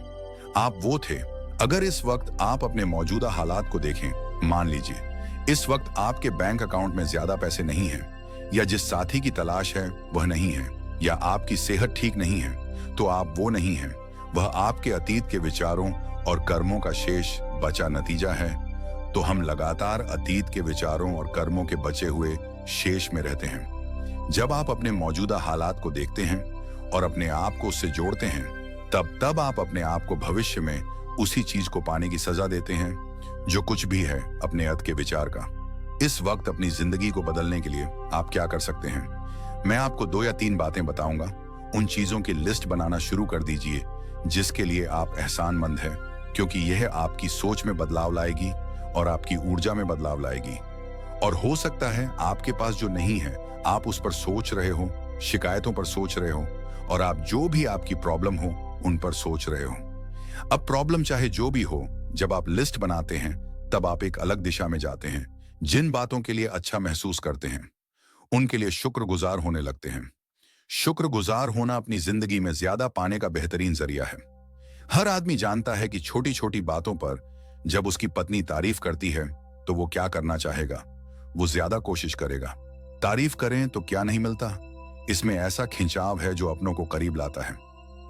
[SPEAKER 1] आप वो थे। अगर इस वक्त आप अपने मौजूदा हालात को देखें, मान लीजिए इस वक्त आपके बैंक अकाउंट में ज्यादा पैसे नहीं हैं, या जिस साथी की तलाश है वह नहीं है, या आपकी सेहत ठीक नहीं है, तो आप वो नहीं हैं। वह आपके अतीत के विचारों और कर्मों का शेष बचा नतीजा है। तो हम लगातार अतीत के विचारों और कर्मों के बचे हुए शेष में रहते हैं। जब आप अपने मौजूदा हालात को देखते हैं और अपने आप को उससे जोड़ते हैं, तब आप अपने आप को भविष्य में उसी चीज को पाने की सजा देते हैं जो कुछ भी है अपने अत के विचार का। इस वक्त अपनी जिंदगी को बदलने के लिए आप क्या कर सकते हैं? मैं आपको 2 या 3 बातें बताऊंगा। उन चीजों की लिस्ट बनाना शुरू कर दीजिए जिसके लिए आप एहसानमंद हैं, क्योंकि यह आपकी सोच में बदलाव लाएगी और आपकी ऊर्जा में बदलाव लाएगी। और हो सकता है आपके पास जो नहीं है आप उस पर सोच रहे हो, शिकायतों पर सोच रहे हो, और आप जो भी आपकी प्रॉब्लम हो उन पर सोच रहे हो। अब प्रॉब्लम चाहे जो भी हो, जब आप लिस्ट बनाते हैं तब आप एक अलग दिशा में जाते हैं। जिन बातों के लिए अच्छा महसूस करते हैं उनके लिए शुक्रगुजार होने लगते हैं। शुक्रगुजार होना अपनी जिंदगी में ज्यादा पाने का बेहतरीन जरिया है। हर आदमी जानता है कि छोटी छोटी बातों पर जब उसकी पत्नी तारीफ करती है तो वो क्या करना चाहेगा? वो ज्यादा कोशिश करेगा। तारीफ करें तो क्या नहीं मिलता? इसमें ऐसा खिंचाव है जो अपनों को करीब लाता है।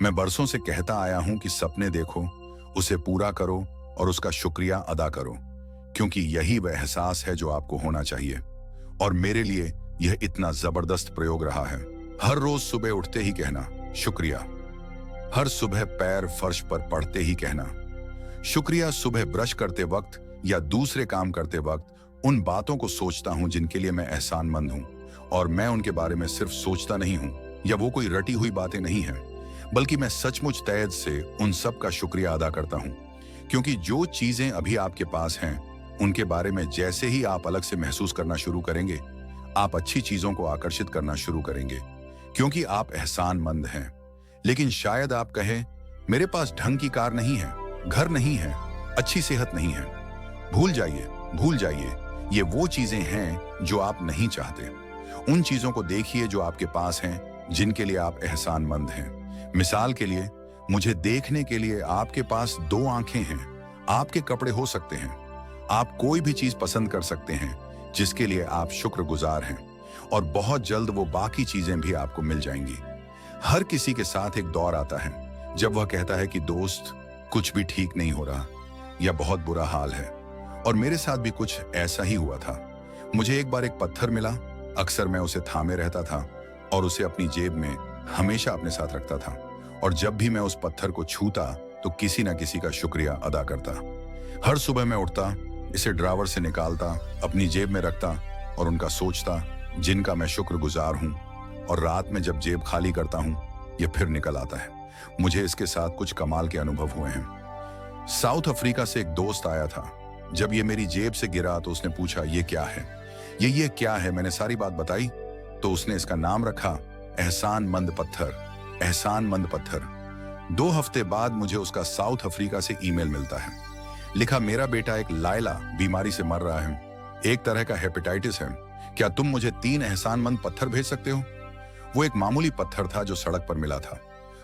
[SPEAKER 1] मैं बरसों से कहता आया हूं कि सपने देखो, उसे पूरा करो और उसका शुक्रिया अदा करो, क्योंकि यही वह एहसास है जो आपको होना चाहिए। और मेरे लिए यह इतना जबरदस्त प्रयोग रहा है। हर रोज सुबह उठते ही कहना शुक्रिया। हर सुबह पैर फर्श पर पड़ते ही कहना शुक्रिया। सुबह ब्रश करते वक्त या दूसरे काम करते वक्त उन बातों को सोचता हूं जिनके लिए मैं एहसानमंद हूं, और मैं उनके बारे में सिर्फ सोचता नहीं हूं, या वो कोई रटी हुई बातें नहीं हैं, बल्कि मैं सचमुच तय से उन सब का शुक्रिया अदा करता हूं। क्योंकि जो चीजें अभी आपके पास हैं, उनके बारे में जैसे ही आप अलग से महसूस करना शुरू करेंगे, आप अच्छी चीजों को आकर्षित करना शुरू करेंगे, क्योंकि आप एहसानमंद हैं। लेकिन शायद आप कहें, मेरे पास ढंग की कार नहीं है, घर नहीं है, अच्छी सेहत नहीं है। भूल जाइए, ये वो चीजें हैं जो आप नहीं चाहते। उन चीजों को देखिए जो आपके पास हैं, जिनके लिए आप एहसानमंद हैं। मिसाल के लिए, मुझे देखने के लिए आपके पास 2 आंखें हैं, आपके कपड़े हो सकते हैं, आप कोई भी चीज पसंद कर सकते हैं जिसके लिए आप शुक्रगुजार हैं, और बहुत जल्द वो बाकी चीजें भी आपको मिल जाएंगी। हर किसी के साथ एक दौर आता है जब वह कहता है कि दोस्त, कुछ भी ठीक नहीं हो रहा, या बहुत बुरा हाल है। और मेरे साथ भी कुछ ऐसा ही हुआ था। मुझे एक बार एक पत्थर मिला। अक्सर मैं उसे थामे रहता था और उसे अपनी जेब में हमेशा अपने साथ रखता था, और जब भी मैं उस पत्थर को छूता तो किसी ना किसी का शुक्रिया अदा करता। हर सुबह मैं उठता, इसे ड्रावर से निकालता, अपनी जेब में रखता और उनका सोचता जिनका मैं शुक्रगुजार हूं, और रात में जब जेब खाली करता हूं, यह फिर निकल आता है। मुझे इसके साथ कुछ कमाल के अनुभव हुए हैं। साउथ अफ्रीका से एक दोस्त आया था। जब ये मेरी जेब से गिरा तो उसने पूछा, ये क्या है? ये क्या है? मैंने सारी बात बताई तो उसने इसका नाम रखा एहसानमंद पत्थर। एहसानमंद पत्थर। 2 हफ्ते बाद मुझे उसका साउथ अफ्रीका से ईमेल मिलता है। लिखा, मेरा बेटा एक लाइला बीमारी से मर रहा है, एक तरह का हेपेटाइटिस है, क्या तुम मुझे 3 एहसानमंद पत्थर भेज सकते हो? वो एक मामूली पत्थर था जो सड़क पर मिला था।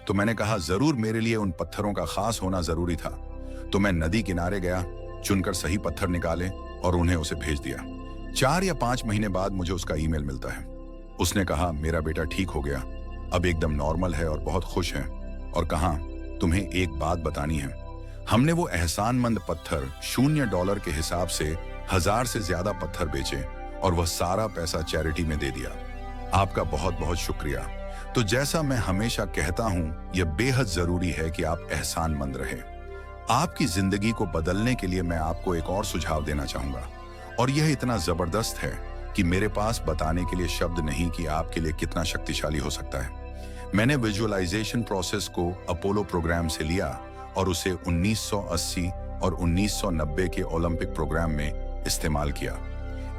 [SPEAKER 1] तो मैंने कहा, जरूर, मेरे लिए उन पत्थरों का खास होना जरूरी था। तो मैं नदी किनारे गया, चुनकर सही पत्थर निकाले और उन्हें उसे भेज दिया। 4 या 5 महीने बाद मुझे उसका ईमेल मिलता है। उसने कहा, मेरा बेटा ठीक हो गया, अब एकदम नॉर्मल है और बहुत खुश है, और कहा, तुम्हें एक बात बतानी है। हमने वो एहसानमंद पत्थर $0 के हिसाब से 1000 से ज्यादा पत्थर बेचे, और वह सारा पैसा चैरिटी में दे दिया। आपका बहुत बहुत शुक्रिया। तो जैसा मैं हमेशा कहता हूं, यह बेहद जरूरी है कि आप एहसानमंद रहें। आपकी जिंदगी को बदलने के लिए मैं आपको एक और सुझाव देना चाहूंगा, और यह इतना जबरदस्त है कि मेरे पास बताने के लिए शब्द नहीं कि आपके लिए कितना शक्तिशाली हो सकता है। मैंने विजुअलाइजेशन प्रोसेस को अपोलो प्रोग्राम से लिया और उसे 1980 और 1990 के ओलंपिक प्रोग्राम में इस्तेमाल किया।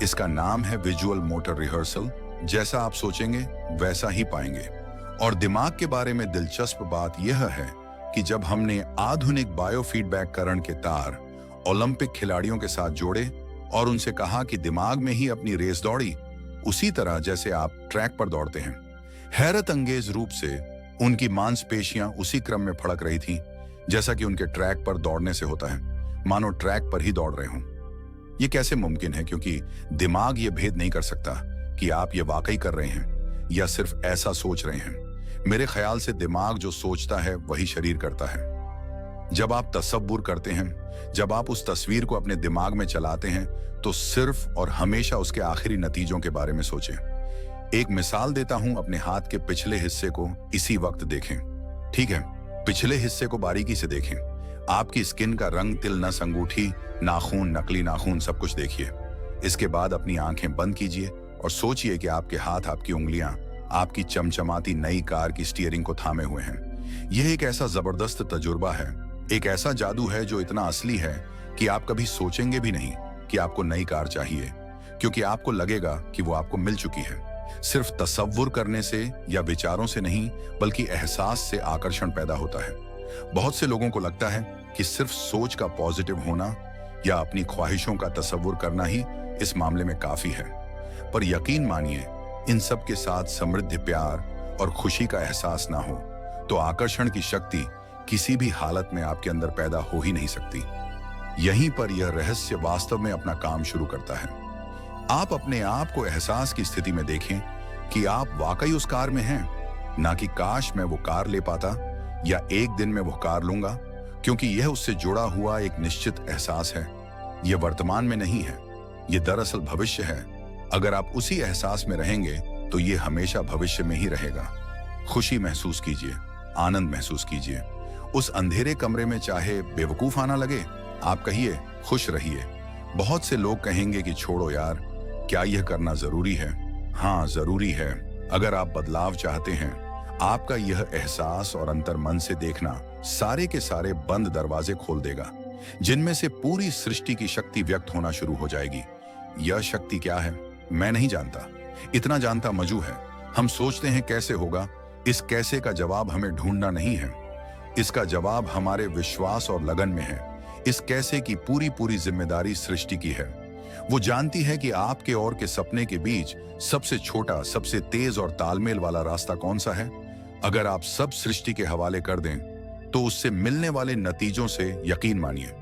[SPEAKER 1] इसका नाम है विजुअल मोटर रिहर्सल। जैसा आप सोचेंगे वैसा ही पाएंगे। और दिमाग के बारे में दिलचस्प बात यह है कि जब हमने आधुनिक बायोफीडबैक करण के तार ओलंपिक खिलाड़ियों के साथ जोड़े और उनसे कहा कि दिमाग में ही अपनी रेस दौड़ी, उसी तरह जैसे आप ट्रैक पर दौड़ते हैं, हैरत अंगेज रूप से उनकी मांसपेशियां उसी क्रम में फड़क रही थीं जैसा कि उनके ट्रैक पर दौड़ने से होता है, मानो ट्रैक पर ही दौड़ रहे हों। ये कैसे मुमकिन है? क्योंकि दिमाग ये भेद नहीं कर सकता कि आप ये वाकई कर रहे हैं या सिर्फ ऐसा सोच रहे हैं। मेरे ख्याल से दिमाग जो सोचता है वही शरीर करता है। जब आप तसव्वुर करते हैं, जब आप उस तस्वीर को अपने दिमाग में चलाते हैं, तो सिर्फ और हमेशा उसके आखिरी नतीजों के बारे में सोचें। एक मिसाल देता हूं, अपने हाथ के पिछले हिस्से को इसी वक्त देखें। ठीक है, पिछले हिस्से को बारीकी से देखें। आपकी स्किन का रंग, तिल, नस, अंगूठी, नाखून, नकली नाखून, सब कुछ देखिए। इसके बाद अपनी आंखें बंद कीजिए और सोचिए कि आपके हाथ, आपकी उंगलियां आपकी चमचमाती नई कार की स्टीयरिंग को थामे हुए हैं। यह एक ऐसा जबरदस्त तजुर्बा है, एक ऐसा जादू है जो इतना असली है कि आप कभी सोचेंगे भी नहीं कि आपको नई कार चाहिए, क्योंकि आपको लगेगा कि वो आपको मिल चुकी है। सिर्फ तसव्वुर करने से या विचारों से नहीं, बल्कि एहसास से आकर्षण पैदा होता है। बहुत से लोगों को लगता है कि सिर्फ सोच का पॉजिटिव होना या अपनी ख्वाहिशों का तसव्वुर करना ही इस मामले में काफी है, पर यकीन मानिए, इन सब के साथ समृद्ध प्यार और खुशी का एहसास ना हो तो आकर्षण की शक्ति किसी भी हालत में आपके अंदर पैदा हो ही नहीं सकती। यहीं पर यह रहस्य वास्तव में अपना काम शुरू करता है। आप अपने आप को एहसास की स्थिति में देखें कि आप वाकई उस कार में हैं, ना कि काश मैं वो कार ले पाता या एक दिन में वो कार लूंगा, क्योंकि यह उससे जुड़ा हुआ एक निश्चित एहसास है। यह वर्तमान में नहीं है, यह दरअसल भविष्य है। अगर आप उसी एहसास में रहेंगे तो ये हमेशा भविष्य में ही रहेगा। खुशी महसूस कीजिए, आनंद महसूस कीजिए। उस अंधेरे कमरे में चाहे बेवकूफ आना लगे, आप कहिए खुश रहिए। बहुत से लोग कहेंगे कि छोड़ो यार, क्या यह करना जरूरी है? हाँ, जरूरी है। अगर आप बदलाव चाहते हैं, आपका यह एहसास और अंतर्मन से देखना सारे के सारे बंद दरवाजे खोल देगा, जिनमें से पूरी सृष्टि की शक्ति व्यक्त होना शुरू हो जाएगी। यह शक्ति क्या है, मैं नहीं जानता। इतना जानता मजू है, हम सोचते हैं कैसे होगा। इस कैसे का जवाब हमें ढूंढना नहीं है, इसका जवाब हमारे विश्वास और लगन में है। इस कैसे की पूरी पूरी जिम्मेदारी सृष्टि की है। वो जानती है कि आपके और के सपने के बीच सबसे छोटा, सबसे तेज और तालमेल वाला रास्ता कौन सा है। अगर आप सब सृष्टि के हवाले कर दें, तो उससे मिलने वाले नतीजों से यकीन मानिए,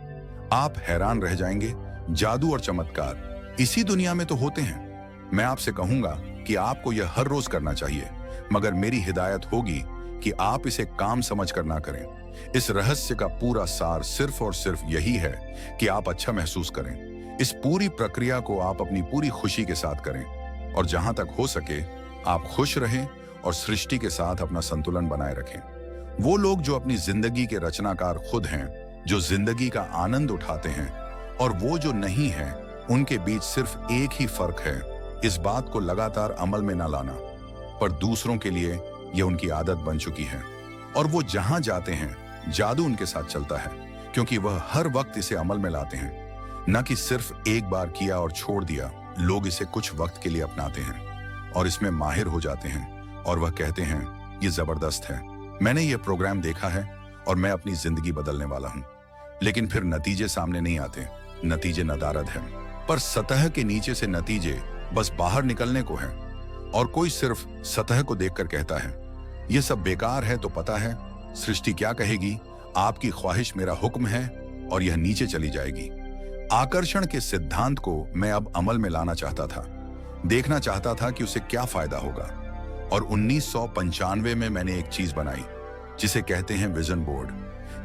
[SPEAKER 1] आप हैरान रह जाएंगे। जादू और चमत्कार इसी दुनिया में तो होते हैं। मैं आपसे कहूंगा कि आपको यह हर रोज करना चाहिए, मगर मेरी हिदायत होगी कि आप इसे काम समझकर ना करें। इस रहस्य का पूरा सार सिर्फ और सिर्फ यही है कि आप अच्छा महसूस करें। इस पूरी प्रक्रिया को आप अपनी पूरी खुशी के साथ करें, और जहां तक हो सके आप खुश रहें और सृष्टि के साथ अपना संतुलन बनाए रखें। वो लोग जो अपनी जिंदगी के रचनाकार खुद हैं, जो जिंदगी का आनंद उठाते हैं, और वो जो नहीं है, उनके बीच सिर्फ एक ही फर्क है, इस बात को लगातार अमल में ना लाना। पर दूसरों के लिए यह उनकी आदत बन चुकी है, और वो जहां जाते हैं जादू उनके साथ चलता है, क्योंकि वह हर वक्त इसे अमल में लाते हैं। न कि सिर्फ एक बार किया और छोड़ दिया। लोग इसे कुछ वक्त के लिए अपनाते हैं और इसमें माहिर हो जाते हैं, और वह कहते हैं ये जबरदस्त है, मैंने ये प्रोग्राम देखा है और मैं अपनी जिंदगी बदलने वाला हूं। लेकिन फिर नतीजे सामने नहीं आते। नतीजे नदारद हैं, पर सतह के नीचे से नतीजे बस बाहर निकलने को हैं। और कोई सिर्फ सतह को देखकर कहता है यह सब बेकार है, तो पता है सृष्टि क्या कहेगी, आपकी ख्वाहिश मेरा हुक्म है, और यह नीचे चली जाएगी। आकर्षण के सिद्धांत को मैं अब अमल में लाना चाहता था, देखना चाहता था कि उसे क्या फायदा होगा। और 1995 में मैंने एक चीज बनाई जिसे कहते हैं विजन बोर्ड,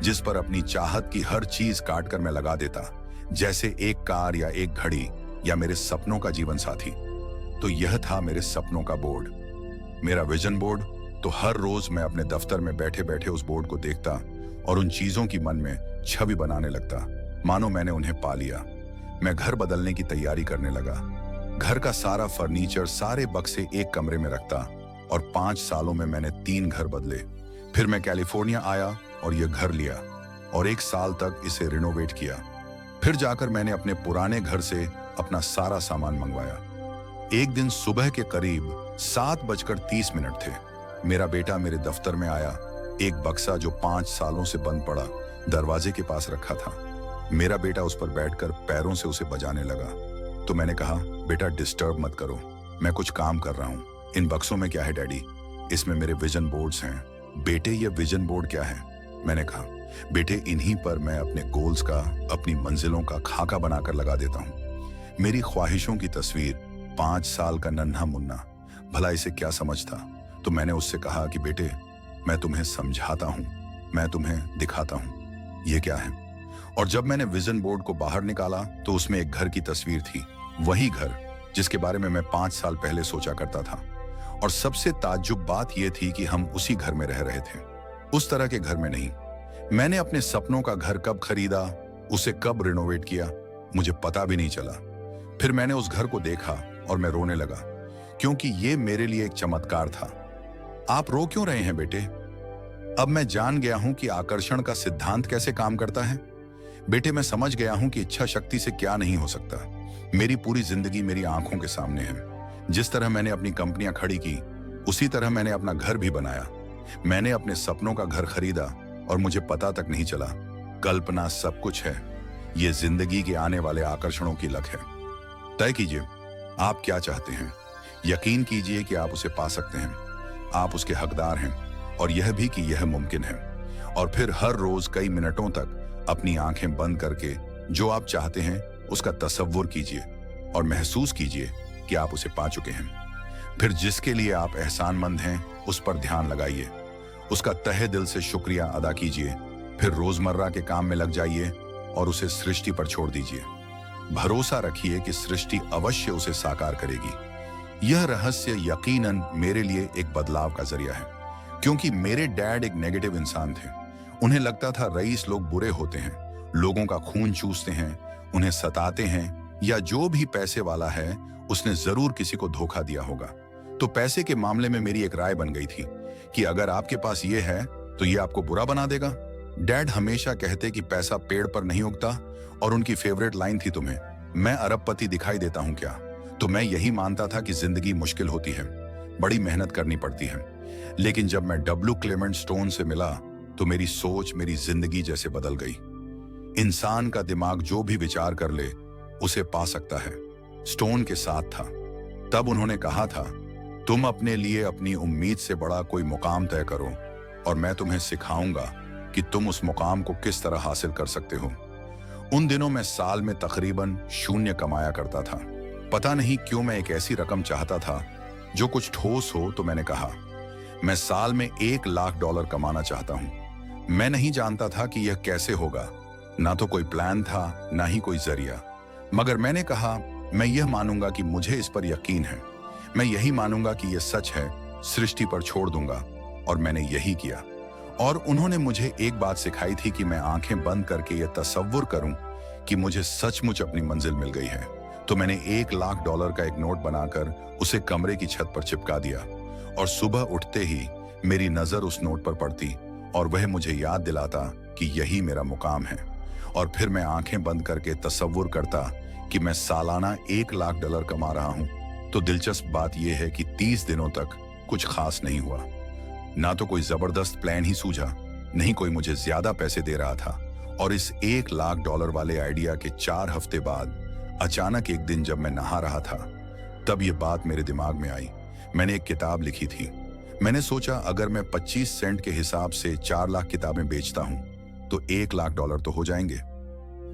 [SPEAKER 1] जिस पर अपनी चाहत की हर चीज काट कर मैं लगा देता, जैसे एक कार या एक घड़ी या मेरे सपनों का जीवन साथी। तो यह था मेरे सपनों का बोर्ड, मेरा विजन बोर्ड। तो हर रोज मैं अपने दफ्तर में बैठे बैठे उस बोर्ड को देखता और उन चीजों की मन में छवि बनाने लगता, मानो मैंने उन्हें पा लिया। मैं घर बदलने की तैयारी करने लगा। घर का सारा फर्नीचर, सारे बक्से एक कमरे में रखता, और 5 सालों में मैंने 3 घर बदले। फिर मैं कैलिफोर्निया आया और यह घर लिया, और 1 साल तक इसे रिनोवेट किया। फिर जाकर मैंने अपने पुराने घर से अपना सारा सामान मंगवाया। एक दिन सुबह के करीब 7:30 थे। मेरा बेटा मेरे दफ्तर में आया। एक बक्सा जो 5 सालों से बंद पड़ा दरवाजे के पास रखा था। मेरा बेटा उस पर बैठकर पैरों से उसे बजाने लगा। तो मैंने कहा, बेटा डिस्टर्ब मत करो, मैं कुछ काम कर रहा हूँ। इन बक्सों में क्या है डैडी? इसमें मेरे विजन बोर्ड्स हैं। बेटे, ये विजन बोर्ड क्या है? मैंने कहा, बेटे इन्हीं पर मैं अपने गोल्स का, अपनी मंजिलों का खाका बनाकर लगा देता हूँ। मेरी ख्वाहिशों की तस्वीर। 5 साल का नन्हा मुन्ना भला इसे क्या समझता? तो मैंने उससे कहा कि बेटे, मैं तुम्हें समझाता हूं, मैं तुम्हें दिखाता हूं ये क्या है। और जब मैंने विजन बोर्ड को बाहर निकाला तो उसमें एक घर की तस्वीर थी, वही घर जिसके बारे में मैं 5 साल पहले सोचा करता था। और सबसे ताज्जुब बात यह थी कि हम उसी घर में रह रहे थे, उस तरह के घर में नहीं। मैंने अपने सपनों का घर कब खरीदा, उसे कब रिनोवेट किया, मुझे पता भी नहीं चला। फिर मैंने उस घर को देखा और मैं रोने लगा, क्योंकि ये मेरे लिए एक चमत्कार था। आप रो क्यों रहे हैं बेटे? अब मैं जान गया हूं कि आकर्षण का सिद्धांत कैसे काम करता है। बेटे, मैं समझ गया हूं कि इच्छा शक्ति से क्या नहीं हो सकता। मेरी पूरी जिंदगी मेरी आंखों के सामने है। जिस तरह मैंने अपनी कंपनियां खड़ी की, उसी तरह मैंने अपना घर भी बनाया। मैंने अपने सपनों का घर खरीदा और मुझे पता तक नहीं चला। कल्पना सब कुछ है, ये जिंदगी के आने वाले आकर्षणों की लक है। तय कीजिए आप क्या चाहते हैं। यकीन कीजिए कि आप उसे पा सकते हैं, आप उसके हकदार हैं, और यह भी कि यह मुमकिन है। और फिर हर रोज कई मिनटों तक अपनी आंखें बंद करके जो आप चाहते हैं उसका तसव्वुर कीजिए और महसूस कीजिए कि आप उसे पा चुके हैं। फिर जिसके लिए आप एहसानमंद हैं उस पर ध्यान लगाइए, उसका तहे दिल से शुक्रिया अदा कीजिए। फिर रोजमर्रा के काम में लग जाइए और उसे सृष्टि पर छोड़ दीजिए। भरोसा रखिए कि सृष्टि अवश्य उसे साकार करेगी। यह रहस्य यकीनन मेरे लिए एक बदलाव का जरिया है, क्योंकि मेरे डैड एक नेगेटिव इंसान थे। उन्हें लगता था रईस लोग बुरे होते हैं, लोगों का खून चूसते हैं, उन्हें सताते हैं, या जो भी पैसे वाला है उसने जरूर किसी को धोखा दिया होगा। तो पैसे के मामले में मेरी एक राय बन गई थी कि अगर आपके पास ये है तो ये आपको बुरा बना देगा। डैड हमेशा कहते कि पैसा पेड़ पर नहीं उगता, और उनकी फेवरेट लाइन थी, तुम्हें मैं अरबपति दिखाई देता हूं क्या? तो मैं यही मानता था कि जिंदगी मुश्किल होती है, बड़ी मेहनत करनी पड़ती है। लेकिन जब मैं डब्ल्यू क्लेमेंट स्टोन से मिला तो मेरी सोच, मेरी जिंदगी जैसे बदल गई। इंसान का दिमाग जो भी विचार कर ले उसे पा सकता है। स्टोन के साथ था। तब उन्होंने कहा था, तुम अपने लिए अपनी उम्मीद से बड़ा कोई मुकाम तय करो और मैं तुम्हें सिखाऊंगा कि तुम उस मुकाम को किस तरह हासिल कर सकते हो। उन दिनों मैं साल में तकरीबन 0 कमाया करता था। पता नहीं क्यों मैं एक ऐसी रकम चाहता था जो कुछ ठोस हो, तो मैंने कहा मैं साल में $1 लाख कमाना चाहता हूं। मैं नहीं जानता था कि यह कैसे होगा, ना तो कोई प्लान था, ना ही कोई जरिया। मगर मैंने कहा मैं यह मानूंगा कि मुझे इस पर यकीन है, मैं यही मानूंगा कि यह सच है, सृष्टि पर छोड़ दूंगा। और मैंने यही किया। और उन्होंने मुझे एक बात सिखाई थी कि मैं आंखें बंद करके यह तसव्वुर करूं कि मुझे सचमुच अपनी मंजिल मिल गई है। तो मैंने $1 लाख का एक नोट बनाकर उसे कमरे की छत पर चिपका दिया, और सुबह उठते ही मेरी नजर उस नोट पर पड़ती और वह मुझे याद दिलाता कि यही मेरा मुकाम है। और फिर मैं आंखें बंद करके तसव्वुर करता कि मैं सालाना $1 लाख कमा रहा हूं। तो दिलचस्प बात यह है कि 30 दिनों तक कुछ खास नहीं हुआ। ना तो कोई जबरदस्त प्लान ही सूझा, नहीं कोई मुझे ज्यादा पैसे दे रहा था। और इस $1 लाख वाले आइडिया के 4 हफ्ते बाद अचानक एक दिन जब मैं नहा रहा था, तब ये बात मेरे दिमाग में आई। मैंने एक किताब लिखी थी। मैंने सोचा अगर मैं 25 सेंट के हिसाब से 4 लाख किताबें बेचता हूं तो $1 लाख तो हो जाएंगे।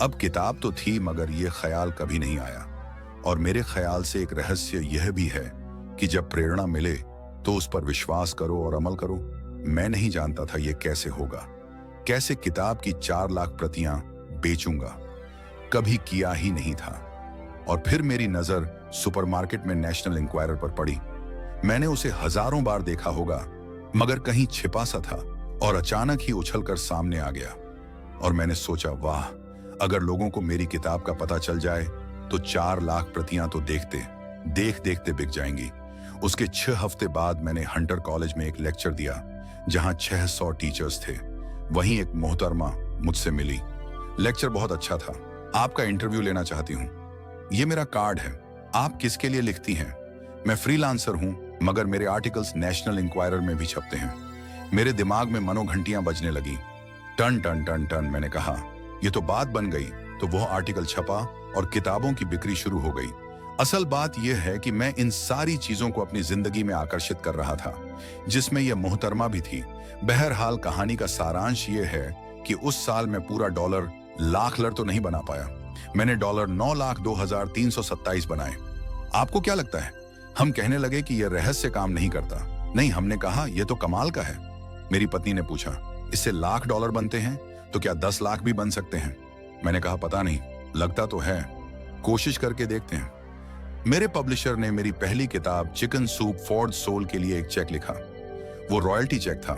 [SPEAKER 1] अब किताब तो थी, मगर यह ख्याल कभी नहीं आया। और मेरे ख्याल से एक रहस्य यह भी है कि जब प्रेरणा मिले तो उस पर विश्वास करो और अमल करो। मैं नहीं जानता था यह कैसे होगा, कैसे किताब की 4 लाख प्रतियां बेचूंगा, कभी किया ही नहीं था। और फिर मेरी नजर सुपरमार्केट में नेशनल इंक्वायरर पर पड़ी। मैंने उसे हजारों बार देखा होगा, मगर कहीं छिपा सा था, और अचानक ही उछलकर सामने आ गया। और मैंने सोचा, वाह, अगर लोगों को मेरी किताब का पता चल जाए तो 4 लाख प्रतियां तो देख देखते बिक जाएंगी। उसके 6 हफ्ते बाद मैंने हंटर कॉलेज में एक लेक्चर दिया, जहां 600 टीचर्स थे। वहीं एक मोहतरमा मुझसे मिली। लेक्चर बहुत अच्छा था। आपका इंटरव्यू लेना चाहती हूँ, ये मेरा कार्ड है, आप किसके लिए लिखती हैं? मैं फ्रीलांसर हूं, मगर मेरे आर्टिकल्स नेशनल इंक्वायरर में भी छपते हैं। मेरे दिमाग में मनोघंटियां बजने लगी। टन टन टन टन। मैंने कहा, ये तो बात बन गई। तो वह आर्टिकल छपा और किताबों की बिक्री शुरू हो गई। असल बात यह है कि मैं इन सारी चीजों को अपनी जिंदगी में आकर्षित कर रहा था, जिसमें यह मोहतरमा भी थी। बहरहाल कहानी का सारांश यह है कि उस साल मैं पूरा $1 लाख तो नहीं बना पाया। मैंने $9,02,327 बनाए। आपको क्या लगता है? हम कहने लगे कि यह रहस्य काम नहीं करता। नहीं, हमने कहा यह तो कमाल का है। मेरी पत्नी ने पूछा, इससे $1,00,000 बनते हैं तो क्या 10 लाख भी बन सकते हैं? मैंने कहा, पता नहीं, लगता तो है, कोशिश करके देखते हैं। मेरे पब्लिशर ने मेरी पहली किताब chicken soup for the soul के लिए एक चेक लिखा। वो रॉयल्टी चेक था।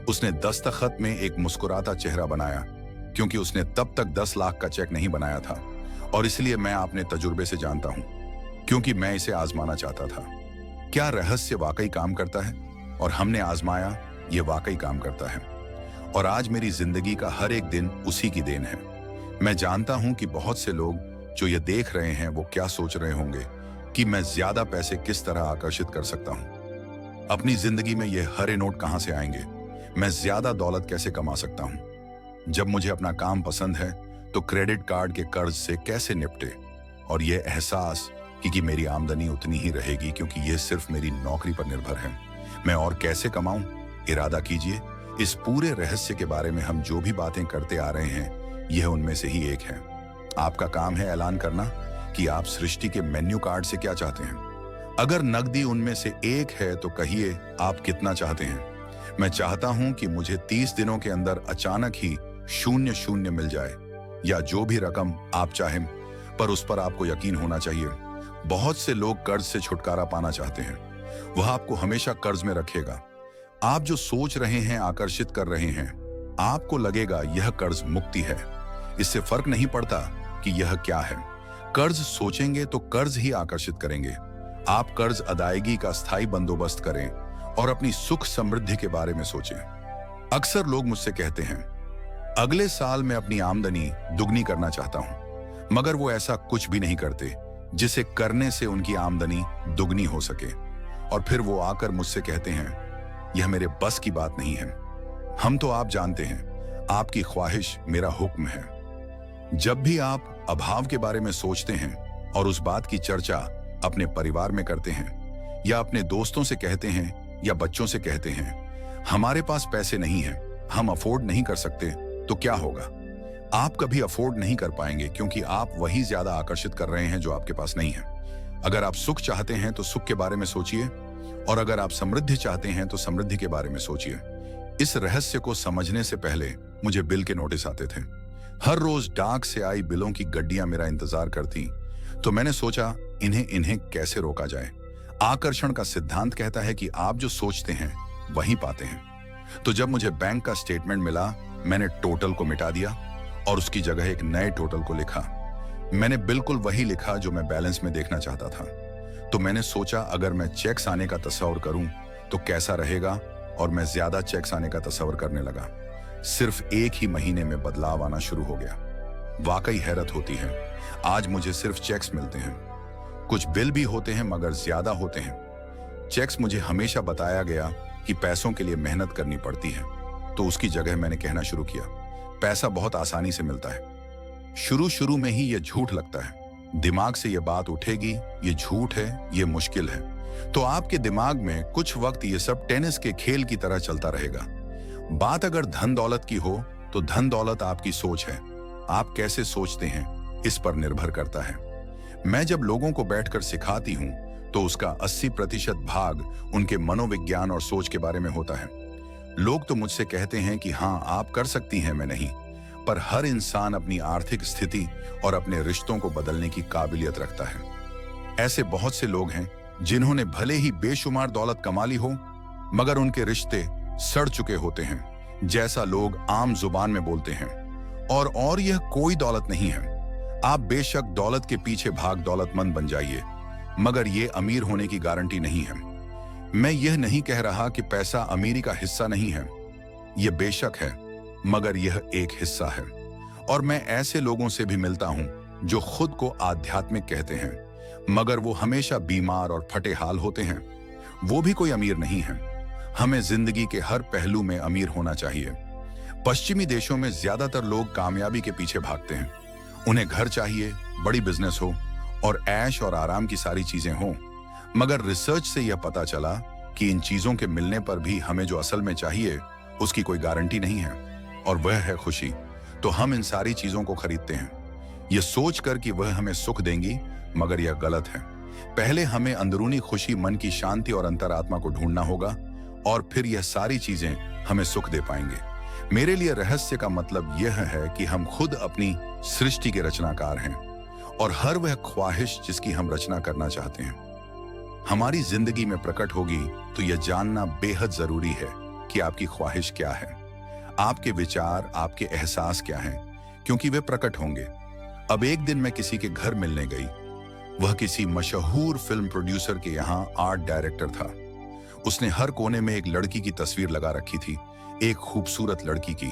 [SPEAKER 1] उसने दस्तखत में एक मुस्कुराता चेहरा बनाया, क्योंकि उसने तब तक 10 लाख का चेक नहीं बनाया था। और इसलिए मैं अपने तजुर्बे से जानता हूं, क्योंकि मैं इसे आजमाना चाहता था। क्या रहस्य वाकई काम करता है? और हमने आजमाया, ये वाकई काम करता है। और आज मेरी जिंदगी का हर एक दिन उसी की देन है। मैं जानता हूं कि बहुत से लोग जो ये देख रहे हैं वो क्या सोच रहे होंगे कि मैं ज्यादा पैसे किस तरह आकर्षित कर सकता हूं। अपनी जिंदगी में ये हरे नोट कहां से आएंगे? मैं ज्यादा दौलत कैसे कमा सकता हूं? जब मुझे अपना काम पसंद है तो क्रेडिट कार्ड के कर्ज से कैसे निपटे? और यह एहसास कि मेरी आमदनी उतनी ही रहेगी क्योंकि यह सिर्फ मेरी नौकरी पर निर्भर है। मैं और कैसे कमाऊं? इरादा कीजिए। इस पूरे रहस्य के बारे में हम जो भी बातें करते आ रहे हैं, यह उनमें से ही एक है। आपका काम है ऐलान करना कि आप सृष्टि के मेन्यू कार्ड से क्या चाहते हैं। अगर नकदी उनमें से एक है तो कहिए आप कितना चाहते हैं। मैं चाहता हूं कि मुझे 30 दिनों के अंदर अचानक ही 0 मिल जाए, या जो भी रकम आप चाहें, पर उस पर आपको यकीन होना चाहिए। बहुत से लोग कर्ज से छुटकारा पाना चाहते हैं। वह आपको हमेशा कर्ज में रखेगा। आप जो सोच रहे हैं, आकर्षित कर रहे हैं, आपको लगेगा यह कर्ज मुक्ति है। इससे फर्क नहीं पड़ता कि यह क्या है। कर्ज सोचेंगे तो कर्ज ही आकर्षित करेंगे। आप कर्ज अदायगी का स्थायी बंदोबस्त करें और अपनी सुख समृद्धि के बारे में सोचें। अक्सर लोग मुझसे कहते हैं, अगले साल मैं अपनी आमदनी दुगनी करना चाहता हूं, मगर वो ऐसा कुछ भी नहीं करते जिसे करने से उनकी आमदनी दुगनी हो सके। और फिर वो आकर मुझसे कहते हैं, यह मेरे बस की बात नहीं है। हम तो आप जानते हैं, आपकी ख्वाहिश मेरा हुक्म है। जब भी आप अभाव के बारे में सोचते हैं और उस बात की चर्चा अपने परिवार में करते हैं या अपने दोस्तों से कहते हैं या बच्चों से कहते हैं, हमारे पास पैसे नहीं हैं, हम अफोर्ड नहीं कर सकते, तो क्या होगा? आप कभी अफोर्ड नहीं कर पाएंगे, क्योंकि आप वही ज्यादा आकर्षित कर रहे हैं जो आपके पास नहीं है। अगर आप सुख चाहते हैं तो सुख के बारे में सोचिए, और अगर आप समृद्धि चाहते हैं तो समृद्धि के बारे में सोचिए। इस रहस्य को समझने से पहले मुझे बिल के नोटिस आते थे। हर रोज डाक से आई बिलों की गड्डियां मेरा इंतजार करती, तो मैंने सोचा इन्हें कैसे रोका जाए। आकर्षण का सिद्धांत कहता है कि आप जो सोचते हैं वही पाते हैं। तो जब मुझे बैंक का स्टेटमेंट मिला, मैंने टोटल को मिटा दिया और उसकी जगह एक नए टोटल को लिखा। मैंने बिल्कुल वही लिखा जो मैं बैलेंस में देखना चाहता था। तो मैंने सोचा, अगर मैं चेक्स आने का तस्वर करूं तो कैसा रहेगा, और मैं ज्यादा चेक्स आने का तस्वर करने लगा। सिर्फ एक ही महीने में बदलाव आना शुरू हो गया। वाकई हैरत होती है। आज मुझे सिर्फ चेक्स मिलते हैं। कुछ बिल भी होते हैं मगर ज्यादा होते हैं। चेक्स मुझे हमेशा बताया गया कि पैसों के लिए मेहनत करनी पड़ती है, तो उसकी जगह मैंने कहना शुरू किया, पैसा बहुत आसानी से मिलता है। शुरू में ही यह झूठ लगता है। दिमाग से यह बात उठेगी, ये झूठ है, ये मुश्किल है, तो आपके दिमाग में कुछ वक्त ये सब टेनिस के खेल की तरह चलता रहेगा। बात अगर धन दौलत की हो तो धन दौलत आपकी सोच है। आप कैसे सोचते हैं इस पर निर्भर करता है। मैं जब लोगों को बैठकर सिखाती हूं तो उसका 80% भाग उनके मनोविज्ञान और सोच के बारे में होता है। लोग तो मुझसे कहते हैं कि हाँ आप कर सकती हैं, मैं नहीं। पर हर इंसान अपनी आर्थिक स्थिति और अपने रिश्तों को बदलने की काबिलियत रखता है। ऐसे बहुत से लोग हैं जिन्होंने भले ही बेशुमार दौलत कमा ली हो, मगर उनके रिश्ते सड़ चुके होते हैं, जैसा लोग आम जुबान में बोलते हैं। और यह कोई दौलत नहीं है। आप बेशक दौलत के पीछे भाग दौलतमंद बन जाइए, मगर यह अमीर होने की गारंटी नहीं है। मैं यह नहीं कह रहा कि पैसा अमीरी का हिस्सा नहीं है। यह बेशक है, मगर यह एक हिस्सा है। और मैं ऐसे लोगों से भी मिलता हूं जो खुद को आध्यात्मिक कहते हैं, मगर वो हमेशा बीमार और फटे हाल होते हैं। वो भी कोई अमीर नहीं है। हमें जिंदगी के हर पहलू में अमीर होना चाहिए। पश्चिमी देशों में ज्यादातर लोग कामयाबी के पीछे भागते हैं। उन्हें घर चाहिए, बड़ी बिजनेस हो और ऐश और आराम की सारी चीजें हों। मगर रिसर्च से यह पता चला कि इन चीजों के मिलने पर भी हमें जो असल में चाहिए उसकी कोई गारंटी नहीं है, और वह है खुशी। तो हम इन सारी चीजों को खरीदते हैं, यह सोचकर कि वह हमें सुख देंगी, मगर यह गलत है। पहले हमें अंदरूनी खुशी, मन की शांति और अंतरात्मा को ढूंढना होगा, और फिर यह सारी चीजें हमें सुख दे पाएंगे। मेरे लिए रहस्य का मतलब यह है कि हम खुद अपनी सृष्टि के रचनाकार हैं, और हर वह ख्वाहिश जिसकी हम रचना करना चाहते हैं हमारी जिंदगी में प्रकट होगी, तो यह जानना बेहद जरूरी है कि आपकी ख्वाहिश क्या है, आपके विचार, आपके एहसास क्या हैं, क्योंकि वे प्रकट होंगे। अब एक दिन मैं किसी के घर मिलने गई। वह किसी मशहूर फिल्म प्रोड्यूसर के यहाँ आर्ट डायरेक्टर था। उसने हर कोने में एक लड़की की तस्वीर लगा रखी थी, एक खूबसूरत लड़की की,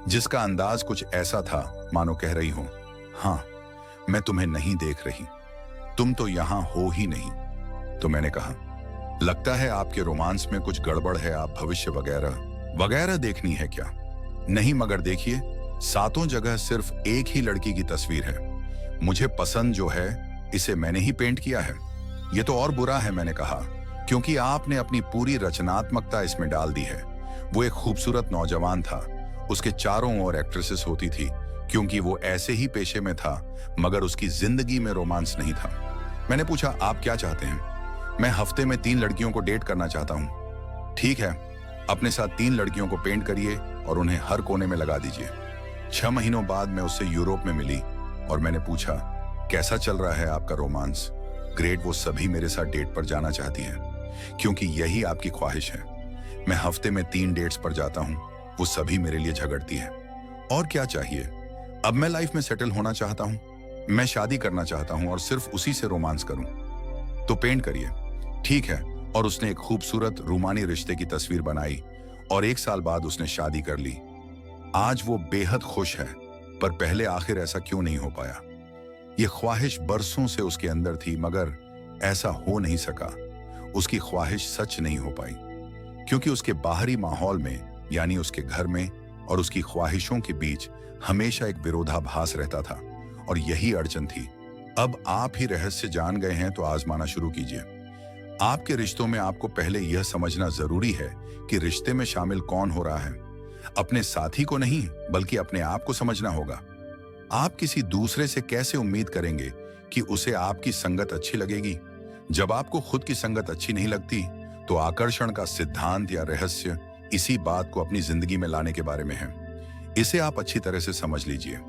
[SPEAKER 1] जिसका अंदाज कुछ ऐसा था मानो कह रही हो, हाँ मैं तुम्हें नहीं देख रही, तुम तो यहां हो ही नहीं। तो मैंने कहा, लगता है आपके रोमांस में कुछ गड़बड़ है, आप भविष्य वगैरह वगैरह देखनी है क्या? नहीं, मगर देखिए, सातों जगह सिर्फ एक ही लड़की की तस्वीर है। मुझे पसंद जो है इसे मैंने ही पेंट किया है। यह तो और बुरा है, मैंने कहा, क्योंकि आपने अपनी पूरी रचनात्मकता इसमें डाल दी है। वो एक खूबसूरत नौजवान था, उसके चारों ओर एक्ट्रेसेस होती थी, क्योंकि वो ऐसे ही पेशे में था, मगर उसकी जिंदगी में रोमांस नहीं था। मैंने पूछा, आप क्या चाहते हैं? मैं हफ्ते में 3 लड़कियों को डेट करना चाहता हूं। ठीक है, अपने साथ 3 लड़कियों को पेंट करिए और उन्हें हर कोने में लगा दीजिए। 6 महीनों बाद मैं उससे यूरोप में मिली और मैंने पूछा, कैसा चल रहा है आपका रोमांस? ग्रेट, वो सभी मेरे साथ डेट पर जाना चाहती हैं क्योंकि यही आपकी ख्वाहिश है। मैं हफ्ते में 3 डेट्स पर जाता हूं, वो सभी मेरे लिए झगड़ती है। और क्या चाहिए? अब मैं लाइफ में सेटल होना चाहता हूं, मैं शादी करना चाहता हूं और सिर्फ उसी से रोमांस करूं। तो पेंट करिए। ठीक है। और उसने एक खूबसूरत रूमानी रिश्ते की तस्वीर बनाई और 1 साल बाद उसने शादी कर ली। आज वो बेहद खुश है, पर पहले आखिर ऐसा क्यों नहीं हो पाया? ये ख्वाहिश बरसों से उसके अंदर थी, मगर ऐसा हो नहीं सका। उसकी ख्वाहिश सच नहीं हो पाई क्योंकि उसके बाहरी माहौल में, यानी उसके घर में और उसकी ख्वाहिशों के बीच हमेशा एक विरोधाभास रहता था और यही अड़चन थी। अब आप ही रहस्य जान गए हैं तो आजमाना शुरू कीजिए। आपके रिश्तों में आपको पहले यह समझना जरूरी है कि रिश्ते में शामिल कौन हो रहा है। अपने साथी को नहीं, बल्कि अपने आप को समझना होगा। आप किसी दूसरे से कैसे उम्मीद करेंगे कि उसे आपकी संगत अच्छी लगेगी? जब आपको खुद की संगत अच्छी नहीं लगती, तो आकर्षण का सिद्धांत या रहस्य इसी बात को अपनी जिंदगी में लाने के बारे में है। इसे आप अच्छी तरह से समझ लीजिए।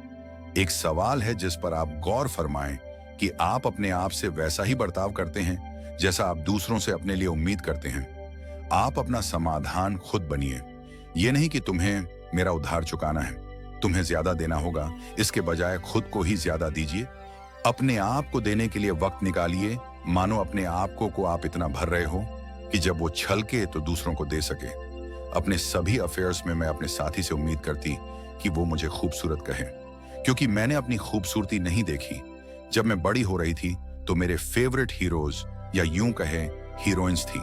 [SPEAKER 1] एक सवाल है जिस पर आप गौर फरमाएं कि आप अपने आप से वैसा ही बर्ताव करते हैं जैसा आप दूसरों से अपने लिए उम्मीद करते हैं। आप अपना समाधान खुद बनिए। ये नहीं कि तुम्हें मेरा उधार चुकाना है, तुम्हें ज्यादा देना होगा, इसके बजाय खुद को ही ज्यादा दीजिए। अपने आप को देने के लिए वक्त निकालिए, मानो अपने आप को आप इतना भर रहे हो कि जब वो छलके तो दूसरों को दे सके। अपने सभी अफेयर्स में मैं अपने साथी से उम्मीद करती कि वो मुझे खूबसूरत कहे, क्योंकि मैंने अपनी खूबसूरती नहीं देखी। जब मैं बड़ी हो रही थी तो मेरे फेवरेट हीरोज या यूं कहें हीरोइंस थी।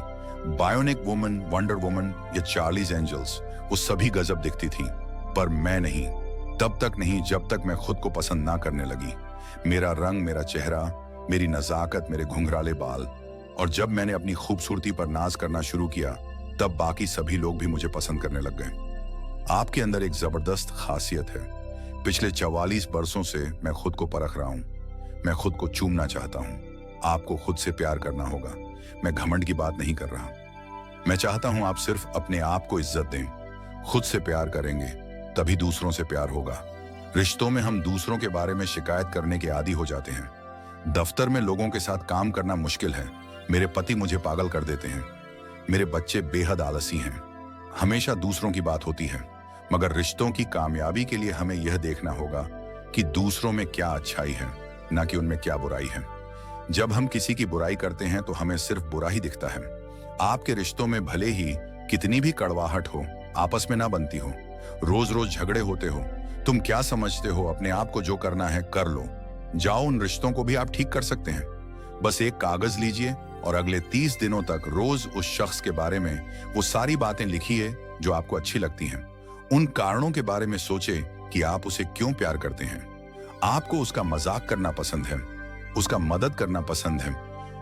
[SPEAKER 1] बायोनिक वुमन, वंडर वुमन या चार्लीज एंजल्स, वो सभी गजब दिखती थी, पर मैं नहीं। तब तक नहीं जब तक मैं खुद को पसंद ना करने लगी। मेरा रंग, मेरा चेहरा, मेरी नजाकत, मेरे घुंघराले बाल। और जब मैंने अपनी खूबसूरती पर नाज करना शुरू किया, तब बाकी सभी लोग भी मुझे पसंद करने लग गए। आपके अंदर एक जबरदस्त खासियत है। पिछले 44 बरसों से मैं खुद को परख रहा हूं। मैं खुद को चूमना चाहता हूं। आपको खुद से प्यार करना होगा। मैं घमंड की बात नहीं कर रहा। मैं चाहता हूं आप सिर्फ अपने आप को इज्जत दें। खुद से प्यार करेंगे तभी दूसरों से प्यार होगा। रिश्तों में हम दूसरों के बारे में शिकायत करने के आदी हो जाते हैं। दफ्तर में लोगों के साथ काम करना मुश्किल है। मेरे पति मुझे पागल कर देते हैं। मेरे बच्चे बेहद आलसी हैं। हमेशा दूसरों की बात होती है। मगर रिश्तों की कामयाबी के लिए हमें यह देखना होगा कि दूसरों में क्या अच्छाई है, ना कि उनमें क्या बुराई है। जब हम किसी की बुराई करते हैं तो हमें सिर्फ बुरा ही दिखता है। आपके रिश्तों में भले ही कितनी भी कड़वाहट हो, आपस में ना बनती हो, रोज रोज झगड़े होते हो, तुम क्या समझते हो अपने आप को जो करना है कर लो। जाओ, उन रिश्तों को भी आप ठीक कर सकते हैं। बस एक कागज लीजिए और अगले 30 दिनों तक रोज उस शख्स के बारे में वो सारी बातें लिखिए जो आपको अच्छी लगती हैं। उन कारणों के बारे में सोचे कि आप उसे क्यों प्यार करते हैं। आपको उसका मजाक करना पसंद है, उसका मदद करना पसंद है,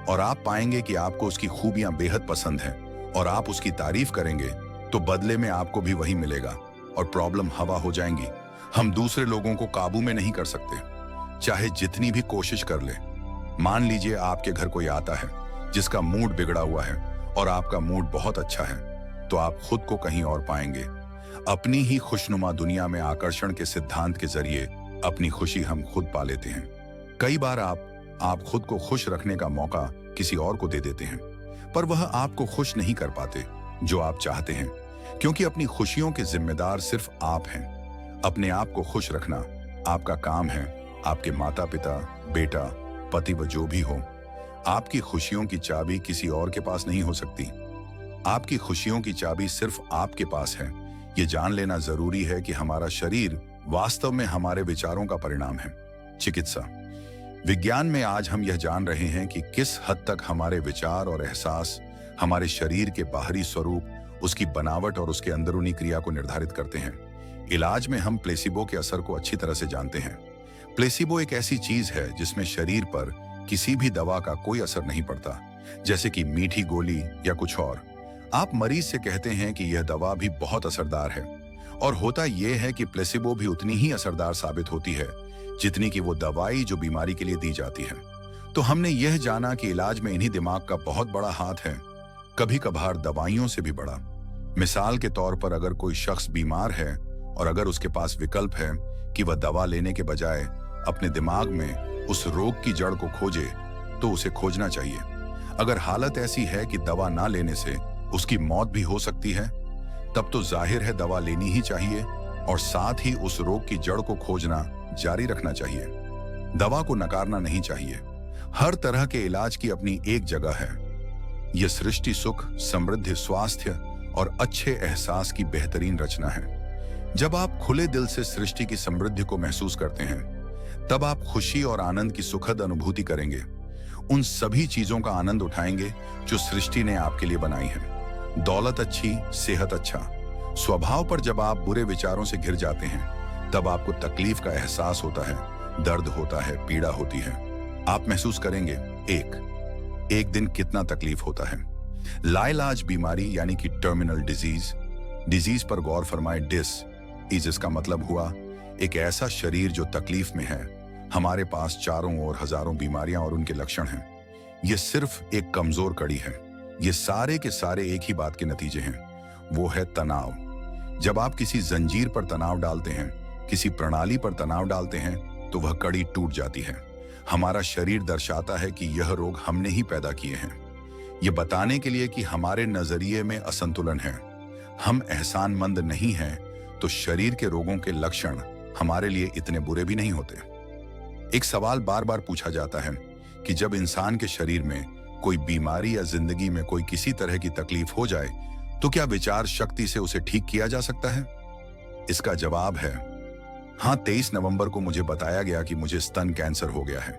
[SPEAKER 1] और आप पाएंगे कि आपको उसकी खूबियां बेहद पसंद है। और आप उसकी तारीफ करेंगे तो बदले में आपको भी वही मिलेगा और प्रॉब्लम हवा हो जाएंगी। हम दूसरे लोगों को काबू में नहीं कर सकते, चाहे जितनी भी कोशिश कर ले। मान लीजिए आपके घर कोई आता है जिसका मूड बिगड़ा हुआ है और आपका मूड बहुत अच्छा है, तो आप खुद को कहीं और पाएंगे। अपनी ही खुशनुमा दुनिया में आकर्षण के सिद्धांत के जरिए अपनी खुशी हम खुद पा लेते हैं। कई बार आप खुद को खुश रखने का मौका किसी और को दे देते हैं, पर वह आपको खुश नहीं कर पाते जो आप चाहते हैं, क्योंकि अपनी खुशियों के जिम्मेदार सिर्फ आप हैं। अपने आप को खुश रखना आपका काम है। आपके माता पिता, बेटा, पति व जो भी हो, आपकी खुशियों की चाबी किसी और के पास नहीं हो सकती। आपकी खुशियों की चाबी सिर्फ आपके पास है। ये जान लेना जरूरी है कि हमारा शरीर वास्तव में हमारे विचारों का परिणाम है। चिकित्सा विज्ञान में आज हम यह जान रहे हैं कि किस हद तक हमारे विचार और एहसास हमारे शरीर के बाहरी स्वरूप, उसकी बनावट और उसके अंदरूनी क्रिया को निर्धारित करते हैं। इलाज में हम प्लेसिबो के असर को अच्छी तरह से जानते हैं। प्लेसिबो एक ऐसी चीज है जिसमें शरीर पर किसी भी दवा का कोई असर नहीं पड़ता, जैसे कि मीठी गोली या कुछ और। आप मरीज से कहते हैं कि यह दवा भी बहुत असरदार है, और होता यह है कि प्लेसिबो भी उतनी ही असरदार साबित होती है जितनी कि वो दवाई जो बीमारी के लिए दी जाती है। तो हमने यह जाना कि इलाज में इन्हीं दिमाग का बहुत बड़ा हाथ है, कभी कभार दवाइयों से भी बड़ा। मिसाल के तौर पर अगर कोई शख्स बीमार है और अगर उसके पास विकल्प है, कि वह दवा लेने के बजाय अपने दिमाग में उस रोग की जड़ को खोजे, तो उसे खोजना चाहिए। अगर हालत ऐसी है कि दवा ना लेने से उसकी मौत भी हो सकती है, तब तो जाहिर है दवा लेनी ही चाहिए और साथ ही उस रोग की जड़ को खोजना जारी रखना चाहिए। दवा को नकारना नहीं चाहिए। हर तरह के इलाज की अपनी एक जगह है। यह सृष्टि सुख, समृद्धि, स्वास्थ्य और अच्छे एहसास की बेहतरीन रचना है। जब आप खुले दिल से सृष्टि की समृद्धि को महसूस करते हैं, तब आप खुशी और आनंद की सुखद अनुभूति करेंगे। उन सभी चीजों का आनंद उठाएंगे जो सृष्टि ने आपके लिए बनाई है। दौलत अच्छी, सेहत अच्छा। स्वभाव पर जब आप बुरे विचारों से घिर जाते हैं, तब आपको तकलीफ का एहसास होता है, दर्द होता है, पीड़ा होती है। आप महसूस करेंगे एक दिन कितना तकलीफ होता है। लाइलाज बीमारी यानी कि टर्मिनल डिजीज पर गौर फरमाए। डिस इसका मतलब हुआ एक ऐसा शरीर जो तकलीफ में है। हमारे पास चारों ओर हजारों बीमारियां और उनके लक्षण हैं। यह सिर्फ एक कमजोर कड़ी है। ये सारे के सारे एक ही बात के नतीजे हैं, वो है तनाव। जब आप किसी जंजीर पर तनाव डालते हैं, किसी प्रणाली पर तनाव डालते हैं, तो वह कड़ी टूट जाती है। हमारा शरीर दर्शाता है कि यह रोग हमने ही पैदा किए हैं। यह बताने के लिए कि हमारे नजरिए में असंतुलन है, हम एहसानमंद नहीं हैं, तो शरीर के रोगों के लक्षण हमारे लिए इतने बुरे भी नहीं होते। एक सवाल बार बार पूछा जाता है कि जब इंसान के शरीर में कोई बीमारी या जिंदगी में कोई किसी तरह की तकलीफ हो जाए, तो क्या विचार शक्ति से उसे ठीक किया जा सकता है? इसका जवाब है हाँ। 23 नवंबर को मुझे बताया गया कि मुझे स्तन कैंसर हो गया है।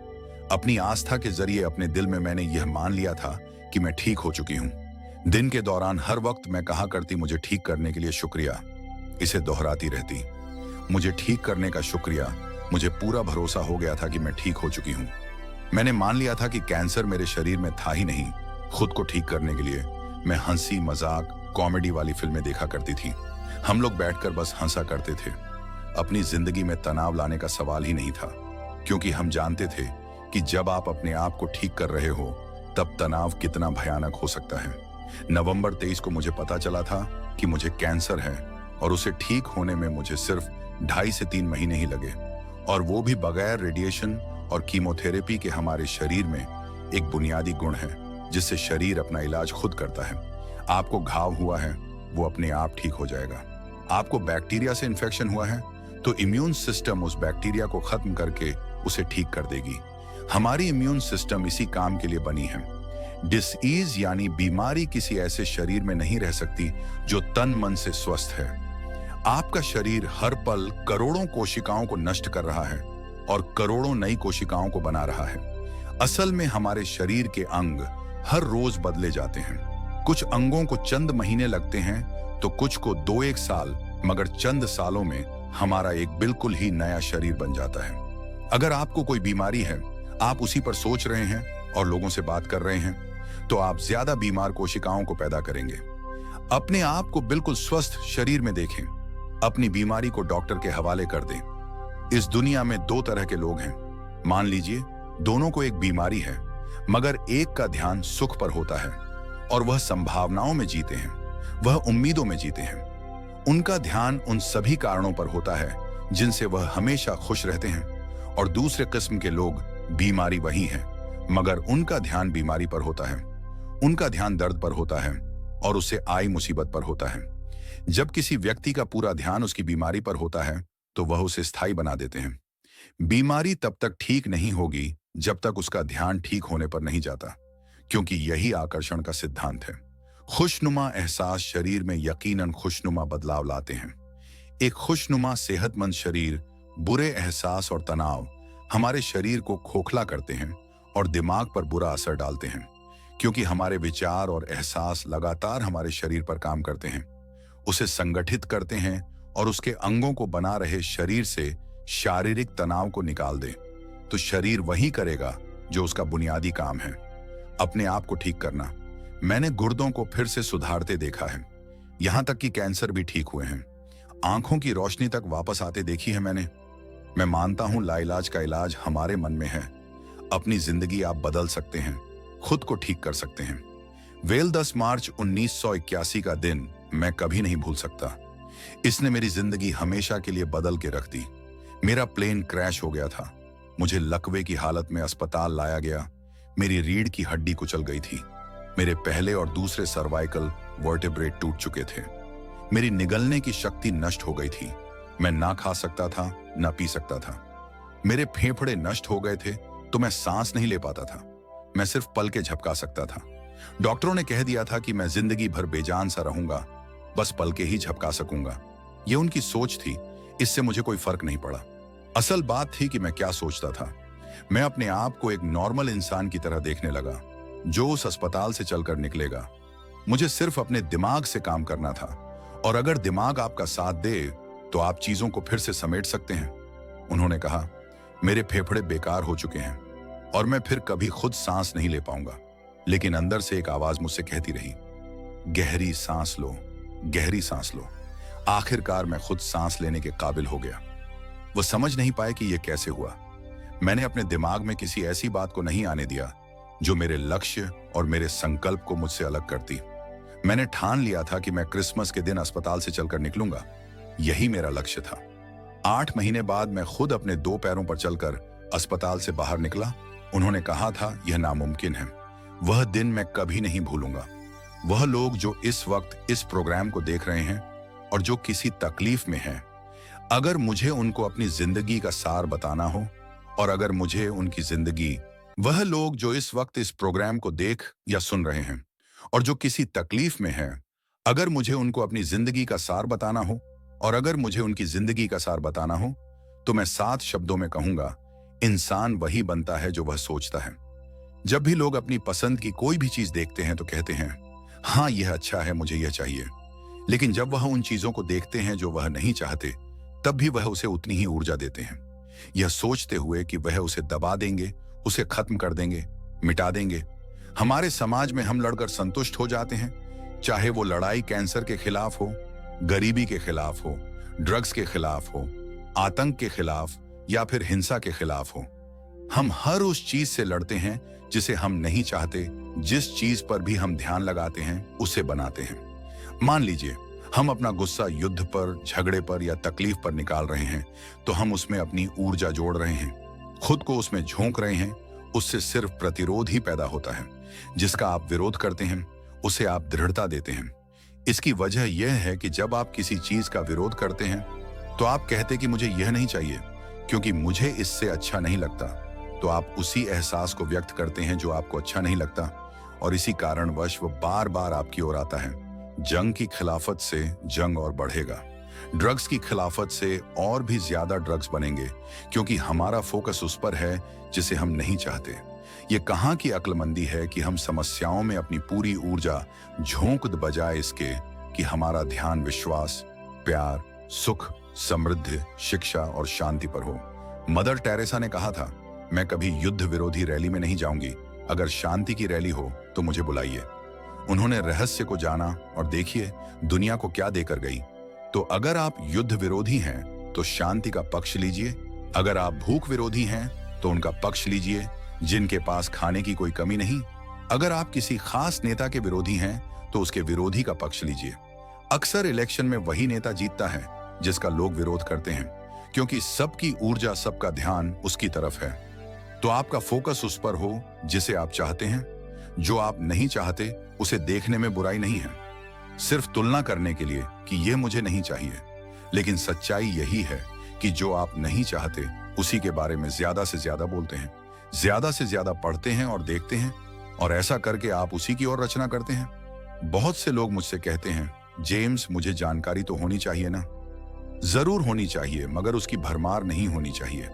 [SPEAKER 1] अपनी आस्था के जरिए अपने दिल में मैंने यह मान लिया था कि मैं ठीक हो चुकी हूं। दिन के दौरान हर वक्त मैं कहा करती, मुझे ठीक करने के लिए शुक्रिया। इसे दोहराती रहती, मुझे ठीक करने का शुक्रिया। मुझे पूरा भरोसा हो गया था कि मैं ठीक हो चुकी हूं। मैंने मान लिया था कि कैंसर मेरे शरीर में था ही नहीं। खुद को ठीक करने के लिए मैं हंसी मजाक कॉमेडी वाली फिल्में देखा करती थी। हम लोग बैठकर बस हंसा करते थे। अपनी जिंदगी में तनाव लाने का सवाल ही नहीं था, क्योंकि हम जानते थे कि जब आप अपने आप को ठीक कर रहे हो, तब तनाव कितना भयानक हो सकता है। नवंबर 23 को मुझे पता चला था कि मुझे कैंसर है और उसे ठीक होने में मुझे सिर्फ 2.5 से 3 महीने ही लगे, और वो भी बगैर रेडिएशन और कीमोथेरेपी के। हमारे शरीर में एक बुनियादी गुण है जिससे शरीर अपना इलाज खुद करता है। आपको घाव हुआ है, वो अपने आप ठीक हो जाएगा। आपको बैक्टीरिया से इन्फेक्शन हुआ है, तो इम्यून सिस्टम उस बैक्टीरिया को खत्म करके उसे ठीक कर देगी। हमारी इम्यून सिस्टम इसी काम के लिए बनी है। डिसीज यानी बीमारी किसी ऐसे शरीर में नहीं रह सकती जो तन मन से स्वस्थ है। आपका शरीर हर पल करोड़ों कोशिकाओं को नष्ट कर रहा है और करोड़ों नई कोशिकाओं को बना रहा है। असल में हमारे शरीर के अंग हर रोज बदले जाते हैं। कुछ अंगों को चंद महीने लगते हैं, तो कुछ को 2-1 साल, मगर चंद सालों में हमारा एक बिल्कुल ही नया शरीर बन जाता है। अगर आपको कोई बीमारी है, आप उसी पर सोच रहे हैं और लोगों से बात कर रहे हैं, तो आप ज्यादा बीमार कोशिकाओं को पैदा करेंगे। अपने आप को बिल्कुल स्वस्थ शरीर में देखें, अपनी बीमारी को डॉक्टर के हवाले कर दें। इस दुनिया में 2 तरह के लोग हैं। मान लीजिए दोनों को एक बीमारी है, मगर एक का ध्यान सुख पर होता है और वह संभावनाओं में जीते हैं, वह उम्मीदों में जीते हैं। उनका ध्यान उन सभी कारणों पर होता है जिनसे वह हमेशा खुश रहते हैं। और दूसरे किस्म के लोग बीमारी वही है, मगर उनका ध्यान बीमारी पर होता है, उनका ध्यान दर्द पर होता है और उससे आई मुसीबत पर होता है। जब किसी व्यक्ति का पूरा ध्यान उसकी बीमारी पर होता है, तो वह उसे स्थायी बना देते हैं। बीमारी तब तक ठीक नहीं होगी जब तक उसका ध्यान ठीक होने पर नहीं जाता, क्योंकि यही आकर्षण का सिद्धांत है। खुशनुमा एहसास शरीर में यकीनन खुशनुमा बदलाव लाते हैं। एक खुशनुमा सेहतमंद शरीर बुरे एहसास और तनाव हमारे शरीर को खोखला करते हैं और दिमाग पर बुरा असर डालते हैं, क्योंकि हमारे विचार और एहसास लगातार हमारे शरीर पर काम करते हैं, उसे संगठित करते हैं और उसके अंगों को बना रहे शरीर से शारीरिक तनाव को निकाल दे, तो शरीर वही करेगा जो उसका बुनियादी काम है, अपने आप को ठीक करना। मैंने गुर्दों को फिर से सुधारते देखा है, यहां तक कि कैंसर भी ठीक हुए हैं। आंखों की रोशनी तक वापस आते देखी है मैंने। मैं मानता हूं लाइलाज का इलाज हमारे मन में है। अपनी जिंदगी आप बदल सकते हैं, खुद को ठीक कर सकते हैं। वेल 10 मार्च 1981 का दिन मैं कभी नहीं भूल सकता। इसने मेरी जिंदगी हमेशा के लिए बदल के रख दी। मेरा प्लेन क्रैश हो गया था, मुझे लकवे की हालत में अस्पताल लाया गया। मेरी रीढ़ की हड्डी कुचल गई थी। मेरे पहले और दूसरे सर्वाइकल वर्टेब्रे टूट चुके थे। मेरी निगलने की शक्ति नष्ट हो गई थी। मैं ना खा सकता था, ना पी सकता था। मेरे फेफड़े नष्ट हो गए थे, तो मैं सांस नहीं ले पाता था। मैं सिर्फ पल के झपका सकता था। डॉक्टरों ने कह दिया था कि मैं जिंदगी भर बेजान सा रहूंगा, बस पल के ही झपका सकूंगा। यह उनकी सोच थी, इससे मुझे कोई फर्क नहीं पड़ा। असल बात थी कि मैं क्या सोचता था। मैं अपने आप को एक नॉर्मल इंसान की तरह देखने लगा, जो उस अस्पताल से चलकर निकलेगा। मुझे सिर्फ अपने दिमाग से काम करना था, और अगर दिमाग आपका साथ दे तो आप चीजों को फिर से समेट सकते हैं। उन्होंने कहा, मेरे फेफड़े बेकार हो चुके हैं और मैं फिर कभी खुद सांस नहीं ले पाऊंगा। लेकिन अंदर से एक आवाज मुझसे कहती रही, गहरी सांस लो, गहरी सांस लो। आखिरकार मैं खुद सांस लेने के काबिल हो गया। वो समझ नहीं पाए कि यह कैसे हुआ। मैंने अपने दिमाग में किसी ऐसी बात को नहीं आने दिया जो मेरे लक्ष्य और मेरे संकल्प को मुझसे अलग करती। मैंने ठान लिया था कि मैं क्रिसमस के दिन अस्पताल से चलकर निकलूंगा। यही मेरा लक्ष्य था। 8 महीने बाद मैं खुद अपने 2 पैरों पर चलकर अस्पताल से बाहर निकला। उन्होंने कहा था, यह नामुमकिन है। वह दिन मैं कभी नहीं भूलूंगा। वह लोग जो इस वक्त इस प्रोग्राम को देख रहे हैं और जो किसी तकलीफ में हैं, अगर मुझे उनको अपनी जिंदगी का सार बताना हो, और अगर मुझे उनकी जिंदगी, वह लोग जो इस वक्त इस प्रोग्राम को देख या सुन रहे हैं और जो किसी तकलीफ में हैं, अगर मुझे उनको अपनी जिंदगी का सार बताना हो, और अगर मुझे उनकी जिंदगी का सार बताना हो, तो मैं 7 शब्दों में कहूंगा, इंसान वही बनता है जो वह सोचता है। जब भी लोग अपनी पसंद की कोई भी चीज देखते हैं तो कहते हैं, हाँ यह अच्छा है, मुझे यह चाहिए। लेकिन जब वह उन चीजों को देखते हैं जो वह नहीं चाहते, तब भी वह उसे उतनी ही ऊर्जा देते हैं, यह सोचते हुए कि वह उसे दबा देंगे, उसे खत्म कर देंगे, मिटा देंगे। हमारे समाज में हम लड़कर संतुष्ट हो जाते हैं, चाहे वो लड़ाई कैंसर के खिलाफ हो, गरीबी के खिलाफ हो, ड्रग्स के खिलाफ हो, आतंक के खिलाफ या फिर हिंसा के खिलाफ हो। हम हर उस चीज से लड़ते हैं जिसे हम नहीं चाहते। जिस चीज पर भी हम ध्यान लगाते हैं उसे बनाते हैं। मान लीजिए हम अपना गुस्सा युद्ध पर, झगड़े पर या तकलीफ पर निकाल रहे हैं, तो हम उसमें अपनी ऊर्जा जोड़ रहे हैं, खुद को उसमें झोंक रहे हैं। उससे सिर्फ प्रतिरोध ही पैदा होता है। जिसका आप विरोध करते हैं उसे आप दृढ़ता देते हैं। इसकी वजह यह है कि जब आप किसी चीज का विरोध करते हैं तो आप कहते कि मुझे यह नहीं चाहिए क्योंकि मुझे इससे अच्छा नहीं लगता। तो आप उसी एहसास को व्यक्त करते हैं जो आपको अच्छा नहीं लगता, और इसी कारणवश वो बार बार आपकी ओर आता है। जंग की खिलाफत से जंग और बढ़ेगा। ड्रग्स की खिलाफत से और भी ज्यादा ड्रग्स बनेंगे, क्योंकि हमारा फोकस उस पर है जिसे हम नहीं चाहते। ये कहाँ की अक्लमंदी है कि हम समस्याओं में अपनी पूरी ऊर्जा झोंक दे, बजाय इसके कि हमारा ध्यान विश्वास, प्यार, सुख, समृद्धि, शिक्षा और शांति पर हो। मदर टेरेसा ने कहा था, मैं कभी युद्ध विरोधी रैली में नहीं जाऊंगी, अगर शांति की रैली हो तो मुझे बुलाइए। उन्होंने रहस्य को जाना और देखिए दुनिया को क्या देकर गई। तो अगर आप युद्ध विरोधी हैं तो शांति का पक्ष लीजिए, अगर आप भूख विरोधी हैं तो उनका पक्ष लीजिए जिनके पास खाने की कोई कमी नहीं, अगर आप किसी खास नेता के विरोधी हैं तो उसके विरोधी का पक्ष लीजिए। अक्सर इलेक्शन में वही नेता जीतता है जिसका लोग विरोध करते हैं, क्योंकि सबकी ऊर्जा, सबका ध्यान उसकी तरफ है। तो आपका फोकस उस पर हो जिसे आप चाहते हैं। जो आप नहीं चाहते उसे देखने में बुराई नहीं है, सिर्फ तुलना करने के लिए कि यह मुझे नहीं चाहिए। लेकिन सच्चाई यही है कि जो आप नहीं चाहते उसी के बारे में ज्यादा से ज्यादा बोलते हैं, ज्यादा से ज्यादा पढ़ते हैं और देखते हैं, और ऐसा करके आप उसी की ओर रचना करते हैं। बहुत से लोग मुझसे कहते हैं, जेम्स मुझे जानकारी तो होनी चाहिए ना। जरूर होनी चाहिए, मगर उसकी भरमार नहीं होनी चाहिए।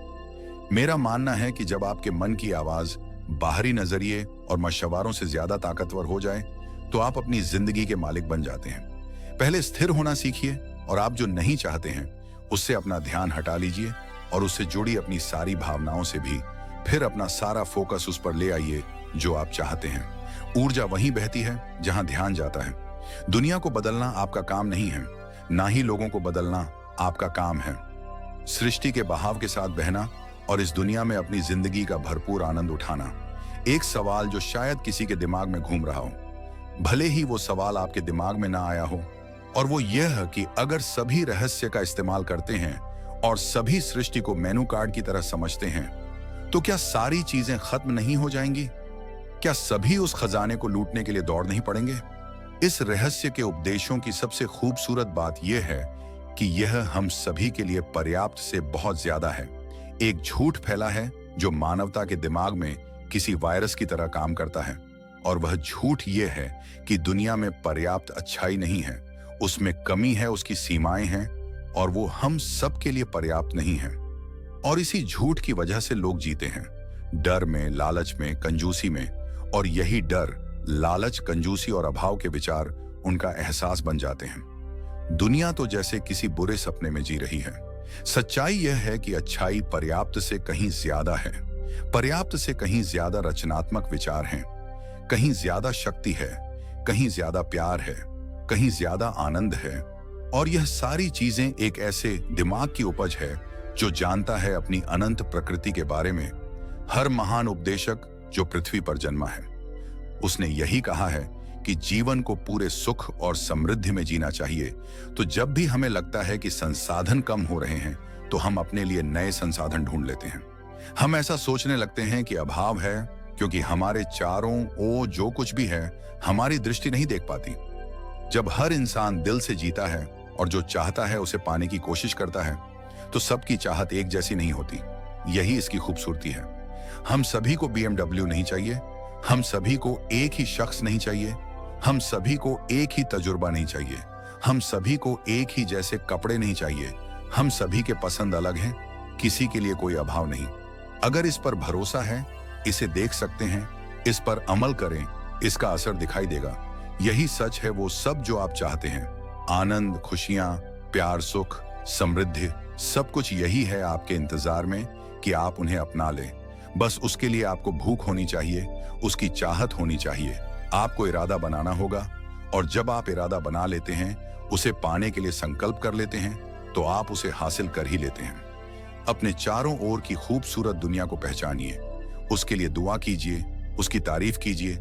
[SPEAKER 1] मेरा मानना है कि जब आपके मन की आवाज बाहरी नजरिए और मशवरों से ज्यादा ताकतवर हो जाए तो आप अपनी जिंदगी के मालिक बन जाते हैं। पहले स्थिर होना सीखिए और आप जो नहीं चाहते हैं उससे अपना ध्यान हटा लीजिए, और उससे जुड़ी अपनी सारी भावनाओं से भी फिर अपना सारा फोकस उस पर ले आइए जो आप चाहते हैं। ऊर्जा वहीं बहती है जहां ध्यान जाता है। दुनिया को बदलना आपका काम नहीं है, ना ही लोगों को बदलना आपका काम है। सृष्टि के बहाव के साथ बहना और इस दुनिया में अपनी जिंदगी का भरपूर आनंद उठाना। एक सवाल जो शायद किसी के दिमाग में घूम रहा हो, भले ही वो सवाल आपके दिमाग में ना आया हो, और वो यह है कि अगर सभी रहस्य का इस्तेमाल करते हैं और सभी सृष्टि को मेनू कार्ड की तरह समझते हैं तो क्या सारी चीजें खत्म नहीं हो जाएंगी? क्या सभी उस खजाने को लूटने के लिए दौड़ नहीं पड़ेंगे? इस रहस्य के उपदेशों की सबसे खूबसूरत बात यह है कि यह हम सभी के लिए पर्याप्त से बहुत ज्यादा है। एक झूठ फैला है जो मानवता के दिमाग में किसी वायरस की तरह काम करता है, और वह झूठ यह है कि दुनिया में पर्याप्त अच्छाई नहीं है, उसमें कमी है, उसकी सीमाएं हैं, और वो हम सब के लिए पर्याप्त नहीं है। और इसी झूठ की वजह से लोग जीते हैं, डर में, लालच में, कंजूसी में। और यही डर, लालच, कंजूसी और अभाव के विचार उनका एहसास बन जाते हैं। दुनिया तो जैसे किसी बुरे सपने में जी रही है। सच्चाई यह है कि अच्छाई पर्याप्त से कहीं ज्यादा है, पर्याप्त से कहीं ज्यादा रचनात्मक विचार हैं, कहीं ज्यादा शक्ति है, कहीं ज्यादा प्यार है, कहीं ज्यादा आनंद है। और यह सारी चीजें एक ऐसे दिमाग की उपज है जो जानता है अपनी अनंत प्रकृति के बारे में। हर महान उपदेशक जो पृथ्वी पर जन्मा है, उसने यही कहा है कि जीवन को पूरे सुख और समृद्धि में जीना चाहिए। तो जब भी हमें लगता है कि संसाधन कम हो रहे हैं, तो हम अपने लिए नए संसाधन ढूंढ लेते हैं। हम ऐसा सोचने लगते हैं कि अभाव है, क्योंकि हमारे चारों ओर जो कुछ भी है हमारी दृष्टि नहीं देख पाती। जब हर इंसान दिल से जीता है और जो चाहता है उसे पाने की कोशिश करता है, तो सबकी चाहत एक जैसी नहीं होती। यही इसकी खूबसूरती है। हम सभी को BMW नहीं चाहिए, हम सभी को एक ही शख्स नहीं चाहिए, हम सभी को एक ही तजुर्बा नहीं चाहिए, हम सभी को एक ही जैसे कपड़े नहीं चाहिए। हम सभी के पसंद अलग हैं, किसी के लिए कोई अभाव नहीं। अगर इस पर भरोसा है, इसे देख सकते हैं, इस पर अमल करें, इसका असर दिखाई देगा। यही सच है, वो सब जो आप चाहते हैं, आनंद, खुशियां, प्यार, सुख, समृद्धि, सब कुछ यही है आपके इंतजार में कि आप उन्हें अपना लें। बस उसके लिए आपको भूख होनी चाहिए, उसकी चाहत होनी चाहिए। आपको इरादा बनाना होगा, और जब आप इरादा बना लेते हैं, उसे पाने के लिए संकल्प कर लेते हैं, तो आप उसे हासिल कर ही लेते हैं। अपने चारों ओर की खूबसूरत दुनिया को पहचानिए, उसके लिए दुआ कीजिए, उसकी तारीफ कीजिए।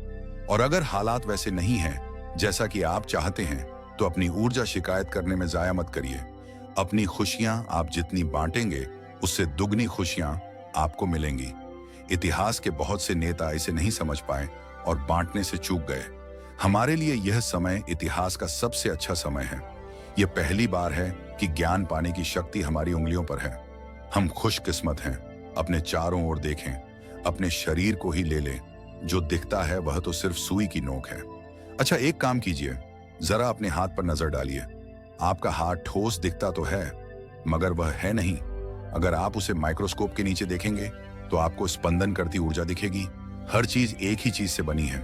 [SPEAKER 1] और अगर हालात वैसे नहीं हैं जैसा कि आप चाहते हैं, तो अपनी ऊर्जा शिकायत करने में जाया मत करिए। अपनी खुशियां आप जितनी बांटेंगे, उससे दुगनी खुशियां आपको मिलेंगी। इतिहास के बहुत से नेता इसे नहीं समझ पाए और बांटने से चूक गए। हमारे लिए यह समय इतिहास का सबसे अच्छा समय है। यह पहली बार है कि ज्ञान पाने की शक्ति हमारी उंगलियों पर है। हम खुशकिस्मत हैं। अपने चारों ओर देखें, अपने शरीर को ही ले लें। जो दिखता है वह तो सिर्फ सुई की नोक है। अच्छा, एक काम कीजिए, जरा अपने हाथ पर नजर डालिए। आपका हाथ ठोस दिखता तो है, मगर वह है नहीं। अगर आप उसे माइक्रोस्कोप के नीचे देखेंगे, तो आपको स्पंदन करती ऊर्जा दिखेगी। हर चीज एक ही चीज से बनी है,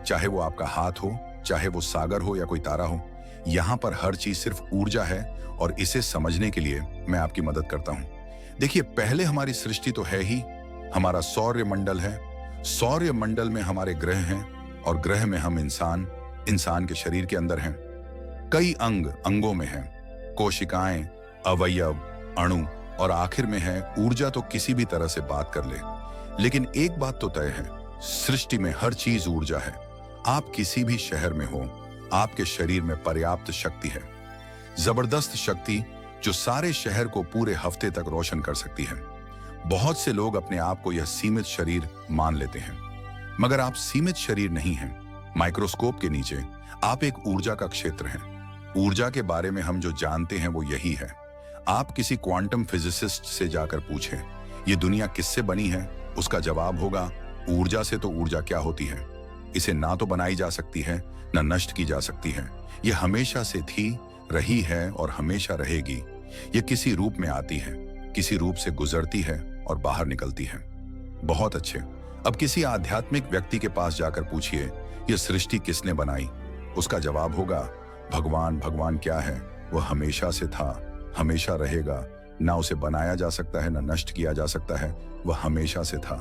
[SPEAKER 1] चाहे वो आपका हाथ हो, चाहे वो सागर हो या कोई तारा हो। यहाँ पर हर चीज सिर्फ ऊर्जा है, और इसे समझने के लिए मैं आपकी मदद करता हूँ। देखिए, पहले हमारी सृष्टि तो है ही, हमारा सौर्य मंडल है। सौर्य मंडल में हमारे ग्रह हैं, और ग्रह में हम इंसान, इंसान के शरीर के अंदर हैं। कई अंगों में हैं, कोशिकाएं, अवयव, अणु, और आखिर में है ऊर्जा। तो किसी भी तरह से बात कर ले, लेकिन एक बात तो तय है, सृष्टि में हर चीज ऊर्जा है। आप किसी भी शहर में हो, आपके शरीर में पर्याप्त शक्ति है, जबरदस्त शक्ति जो सारे शहर को पूरे हफ्ते तक रोशन कर सकती है। बहुत से लोग अपने आप को यह सीमित शरीर मान लेते हैं, मगर आप सीमित शरीर नहीं हैं। माइक्रोस्कोप के नीचे आप एक ऊर्जा का क्षेत्र हैं। ऊर्जा के बारे में हम जो जानते हैं वो यही है। आप किसी क्वांटम फिजिसिस्ट से जाकर पूछें, ये दुनिया किससे बनी है, उसका जवाब होगा, ऊर्जा से। तो ऊर्जा क्या होती है? इसे ना तो बनाई जा सकती है, ना नष्ट की जा सकती है। यह हमेशा से थी, रही है और हमेशा रहेगी। यह किसी रूप में आती है, किसी रूप से गुजरती है और बाहर निकलती है। बहुत अच्छे। अब किसी आध्यात्मिक व्यक्ति के पास जाकर पूछिए, यह सृष्टि किसने बनाई? उसका जवाब होगा, भगवान। भगवान क्या है? वह हमेशा से था, हमेशा रहेगा। ना उसे बनाया जा सकता है, ना नष्ट किया जा सकता है। वह हमेशा से था,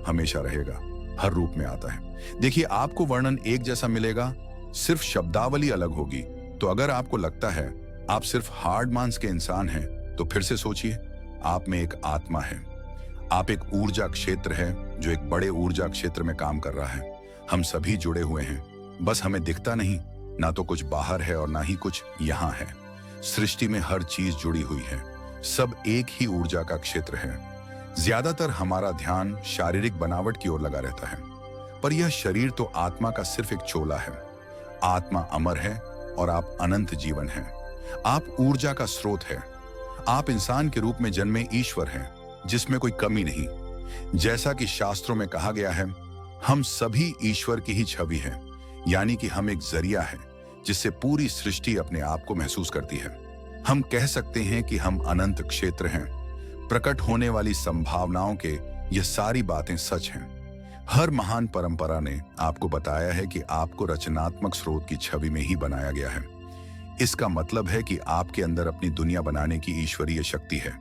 [SPEAKER 1] हमेशा रहेगा, हर रूप में आता है। देखिए, आपको वर्णन एक जैसा मिलेगा, सिर्फ शब्दावली अलग होगी। तो अगर आपको लगता है आप सिर्फ हार्ड मांस के इंसान हैं, तो फिर से सोचिए, आप में एक आत्मा है। आप एक ऊर्जा क्षेत्र है जो एक बड़े ऊर्जा क्षेत्र में काम कर रहा है। हम सभी जुड़े हुए हैं, बस हमें दिखता नहीं। ना तो कुछ बाहर है और ना ही कुछ यहाँ है। सृष्टि में हर चीज जुड़ी हुई है, सब एक ही ऊर्जा का क्षेत्र है। ज्यादातर हमारा ध्यान शारीरिक बनावट की ओर लगा रहता है, पर यह शरीर तो आत्मा का सिर्फ एक चोला है। आत्मा अमर है और आप अनंत जीवन हैं। आप ऊर्जा का स्रोत है। आप इंसान के रूप में जन्मे ईश्वर हैं, जिसमें कोई कमी नहीं। जैसा कि शास्त्रों में कहा गया है, हम सभी ईश्वर की ही छवि हैं, यानी कि हम एक जरिया है जिससे पूरी सृष्टि अपने आप को महसूस करती है। हम कह सकते हैं कि हम अनंत क्षेत्र हैं। प्रकट होने वाली संभावनाओं के ये सारी बातें सच हैं। हर महान परंपरा ने आपको बताया है कि आपको रचनात्मक स्रोत की छवि में ही बनाया गया है। इसका मतलब है कि आपके अंदर अपनी दुनिया बनाने की ईश्वरीय शक्ति है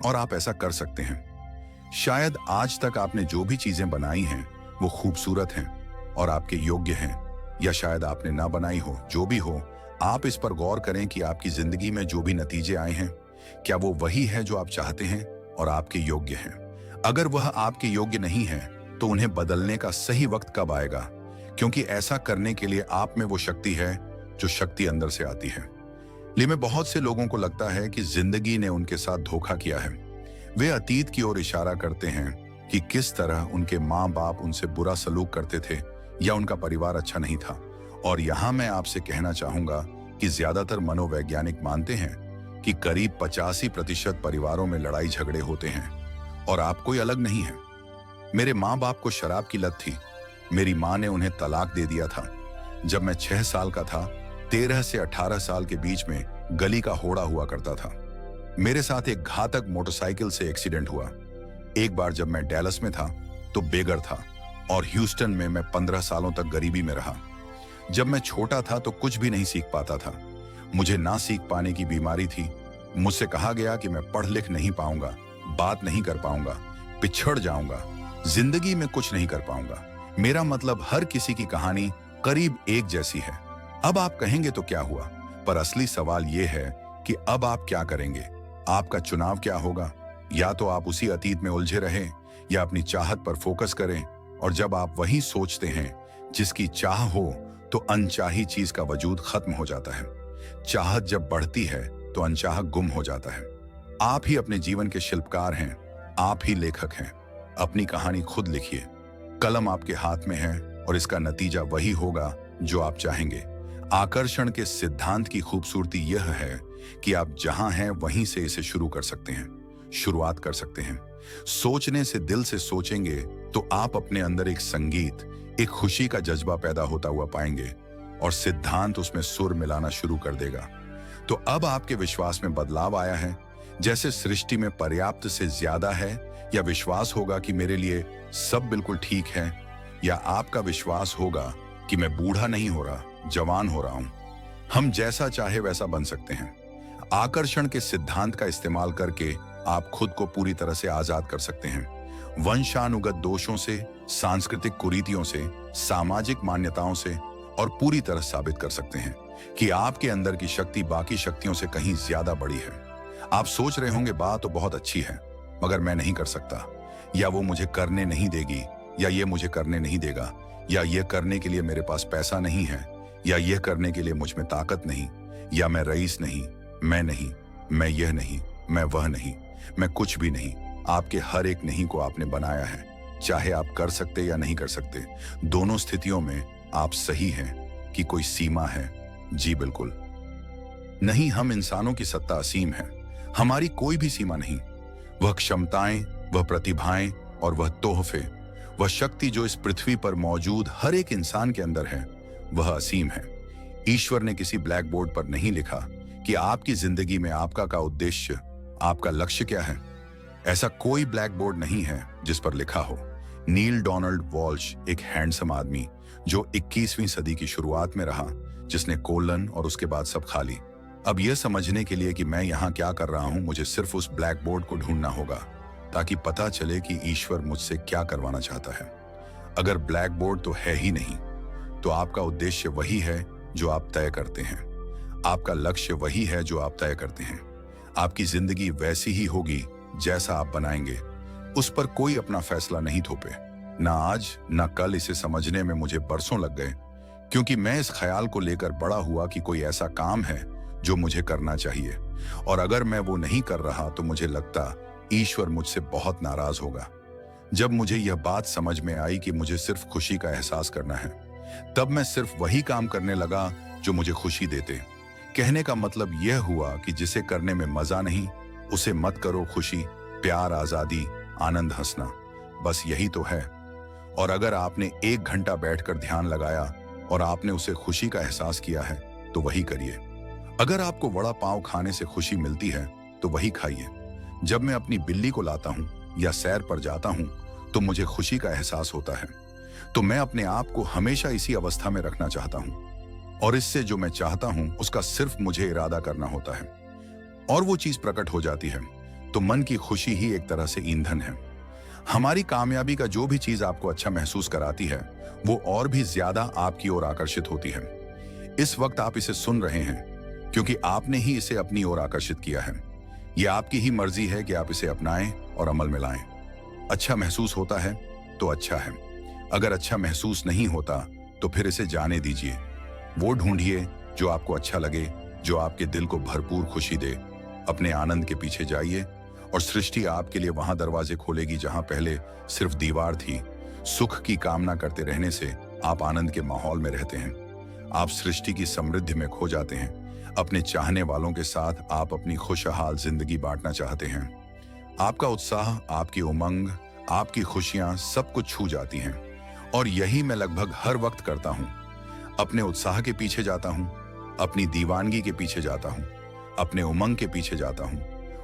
[SPEAKER 1] और आप ऐसा कर सकते हैं। शायद आज तक आपने जो भी चीजें बनाई हैं वो खूबसूरत हैं और आपके योग्य हैं, या शायद आपने ना बनाई हो। जो भी हो, आप इस पर गौर करें कि आपकी जिंदगी में जो भी नतीजे आए हैं, क्या वो वही है जो आप चाहते हैं और आपके योग्य हैं। अगर वह आपके योग्य नहीं है तो उन्हें बदलने का सही वक्त कब आएगा, क्योंकि ऐसा करने के लिए आप में वो शक्ति है जो शक्ति अंदर से आती है। लेकिन बहुत से लोगों को लगता है कि जिंदगी ने उनके साथ धोखा किया है। वे अतीत की ओर इशारा करते हैं कि किस तरह उनके माँ बाप उनसे बुरा सलूक करते थे या उनका परिवार अच्छा नहीं था। और यहाँ मैं आपसे कहना चाहूंगा कि ज्यादातर मनोवैज्ञानिक मानते हैं कि करीब 85% परिवारों में लड़ाई झगड़े होते हैं और आप कोई अलग नहीं है। मेरे माँ बाप को शराब की लत थी। मेरी माँ ने उन्हें तलाक दे दिया था। जब मैं 6 साल का था, 13 से 18 साल के बीच में गली का होड़ा हुआ करता था। मेरे साथ एक घातक मोटरसाइकिल से एक्सीडेंट हुआ। एक बार जब मैं डैलस में था तो बेघर था और ह्यूस्टन में मैं 15 सालों तक गरीबी में रहा। जब मैं छोटा था तो कुछ भी नहीं सीख पाता था। मुझे ना सीख पाने की बीमारी थी। मुझसे कहा गया कि मैं पढ़ लिख नहीं पाऊंगा, बात नहीं कर पाऊंगा, पिछड़ जाऊंगा, जिंदगी में कुछ नहीं कर पाऊंगा। मेरा मतलब हर किसी की कहानी करीब एक जैसी है। अब आप कहेंगे तो क्या हुआ, पर असली सवाल यह है कि अब आप क्या करेंगे। आपका चुनाव क्या होगा। या तो आप उसी अतीत में उलझे रहें या अपनी चाहत पर फोकस करें। और जब आप वही सोचते हैं जिसकी चाह हो तो अनचाही चीज का वजूद खत्म हो जाता है। चाहत जब बढ़ती है तो अनचाहा गुम हो जाता है। आप ही अपने जीवन के शिल्पकार हैं। आप ही लेखक हैं। अपनी कहानी खुद लिखिए। कलम आपके हाथ में है और इसका नतीजा वही होगा जो आप चाहेंगे। आकर्षण के सिद्धांत की खूबसूरती यह है कि आप जहां हैं वहीं से इसे शुरू कर सकते हैं, शुरुआत कर सकते हैं। सोचने से दिल से सोचेंगे तो आप अपने अंदर एक संगीत, एक खुशी का जज्बा पैदा होता हुआ पाएंगे और सिद्धांत उसमें सुर मिलाना शुरू कर देगा। तो अब आपके विश्वास में बदलाव आया है। जैसे सृष्टि में पर्याप्त से ज्यादा है, या विश्वास होगा कि मेरे लिए सब बिल्कुल ठीक है, या आपका विश्वास होगा कि मैं बूढ़ा नहीं हो रहा, जवान हो रहा हूं। हम जैसा चाहे वैसा बन सकते हैं। आकर्षण के सिद्धांत का इस्तेमाल करके आप खुद को पूरी तरह से आजाद कर सकते हैं। वंशानुगत दोषों से, सांस्कृतिक कुरीतियों से, सामाजिक मान्यताओं से, और पूरी तरह साबित कर सकते हैं कि आपके अंदर की शक्ति बाकी शक्तियों से कहीं ज्यादा बड़ी है। आप सोच रहे होंगे बात तो बहुत अच्छी है, मगर मैं नहीं कर सकता, या वो मुझे करने नहीं देगी, या ये मुझे करने नहीं देगा, या ये करने के लिए मेरे पास पैसा नहीं है, या ये करने के लिए मुझ में ताकत नहीं, या मैं रईस नहीं, मैं यह नहीं, मैं वह नहीं, मैं कुछ भी नहीं। आपके हर एक नहीं को आपने बनाया है। चाहे आप कर सकते या नहीं कर सकते, दोनों स्थितियों में आप सही हैं। कि कोई सीमा है? जी बिल्कुल नहीं। हम इंसानों की सत्ता असीम है। हमारी कोई भी सीमा नहीं। वह क्षमताएं, वह प्रतिभाएं और वह तोहफे, वह शक्ति जो इस पृथ्वी पर मौजूद हर एक इंसान के अंदर है, वह असीम है। ईश्वर ने किसी ब्लैक बोर्ड पर नहीं लिखा कि आपकी जिंदगी में आपका का उद्देश्य, आपका लक्ष्य क्या है। ऐसा कोई ब्लैक बोर्ड नहीं है जिस पर लिखा हो। नील डोनाल्ड वॉल्श एक हैंडसम आदमी जो 21वीं सदी की शुरुआत में रहा, जिसने कोलन और उसके बाद सब खा ली। अब यह समझने के लिए कि मैं यहाँ क्या कर रहा हूँ, मुझे सिर्फ उस ब्लैक बोर्ड को ढूंढना होगा ताकि पता चले कि ईश्वर मुझसे क्या करवाना चाहता है। अगर ब्लैक बोर्ड तो है ही नहीं, तो आपका उद्देश्य वही है जो आप तय करते हैं। आपका लक्ष्य वही है जो आप तय करते हैं। आपकी जिंदगी वैसी ही होगी जैसा आप बनाएंगे। उस पर कोई अपना फैसला नहीं थोपे। ना आज ना कल। इसे समझने में मुझे बरसों लग गए, क्योंकि मैं इस ख्याल को लेकर बड़ा हुआ कि कोई ऐसा काम है जो मुझे करना चाहिए, और अगर मैं वो नहीं कर रहा तो मुझे लगता ईश्वर मुझसे बहुत नाराज होगा। जब मुझे यह बात समझ में आई कि मुझे सिर्फ खुशी का एहसास करना है, तब मैं सिर्फ वही काम करने लगा जो मुझे खुशी देते। कहने का मतलब यह हुआ कि जिसे करने में मजा नहीं, उसे मत करो। खुशी, प्यार, आजादी, आनंद, हंसना, बस यही तो है। और अगर आपने 1 घंटा बैठकर ध्यान लगाया और आपने उसे खुशी का एहसास किया है, तो वही करिए। अगर आपको वड़ा पाव खाने से खुशी मिलती है, तो वही खाइए। जब मैं अपनी बिल्ली को लाता हूं या सैर पर जाता हूं, तो मुझे खुशी का एहसास होता है। तो मैं अपने आप को हमेशा इसी अवस्था में रखना चाहता हूं, और इससे जो मैं चाहता हूं उसका सिर्फ मुझे इरादा करना होता है और वो चीज प्रकट हो जाती है। तो मन की खुशी ही एक तरह से ईंधन है। हमारी कामयाबी का जो भी चीज आपको अच्छा महसूस कराती है, वो और भी ज्यादा आपकी ओर आकर्षित होती है। इस वक्त आप इसे सुन रहे हैं क्योंकि आपने ही इसे अपनी ओर आकर्षित किया है। यह आपकी ही मर्जी है कि आप इसे अपनाएं और अमल में लाएं। अच्छा महसूस होता है तो अच्छा है, अगर अच्छा महसूस नहीं होता तो फिर इसे जाने दीजिए। वो ढूंढिए जो आपको अच्छा लगे, जो आपके दिल को भरपूर खुशी दे। अपने आनंद के पीछे जाइए और सृष्टि आपके लिए वहां दरवाजे खोलेगी जहां पहले सिर्फ दीवार थी। सुख की कामना करते रहने से आप आनंद के माहौल में रहते हैं। आप सृष्टि की समृद्धि में खो जाते हैं। अपने चाहने वालों के साथ आप अपनी खुशहाल जिंदगी बांटना चाहते हैं। आपका उत्साह, आपकी उमंग, आपकी खुशियां सब कुछ छू जाती हैं। और यही मैं लगभग हर वक्त करता हूं। अपने उत्साह के पीछे जाता हूं, अपनी दीवानगी के पीछे जाता हूं, अपने उमंग के पीछे जाता हूं,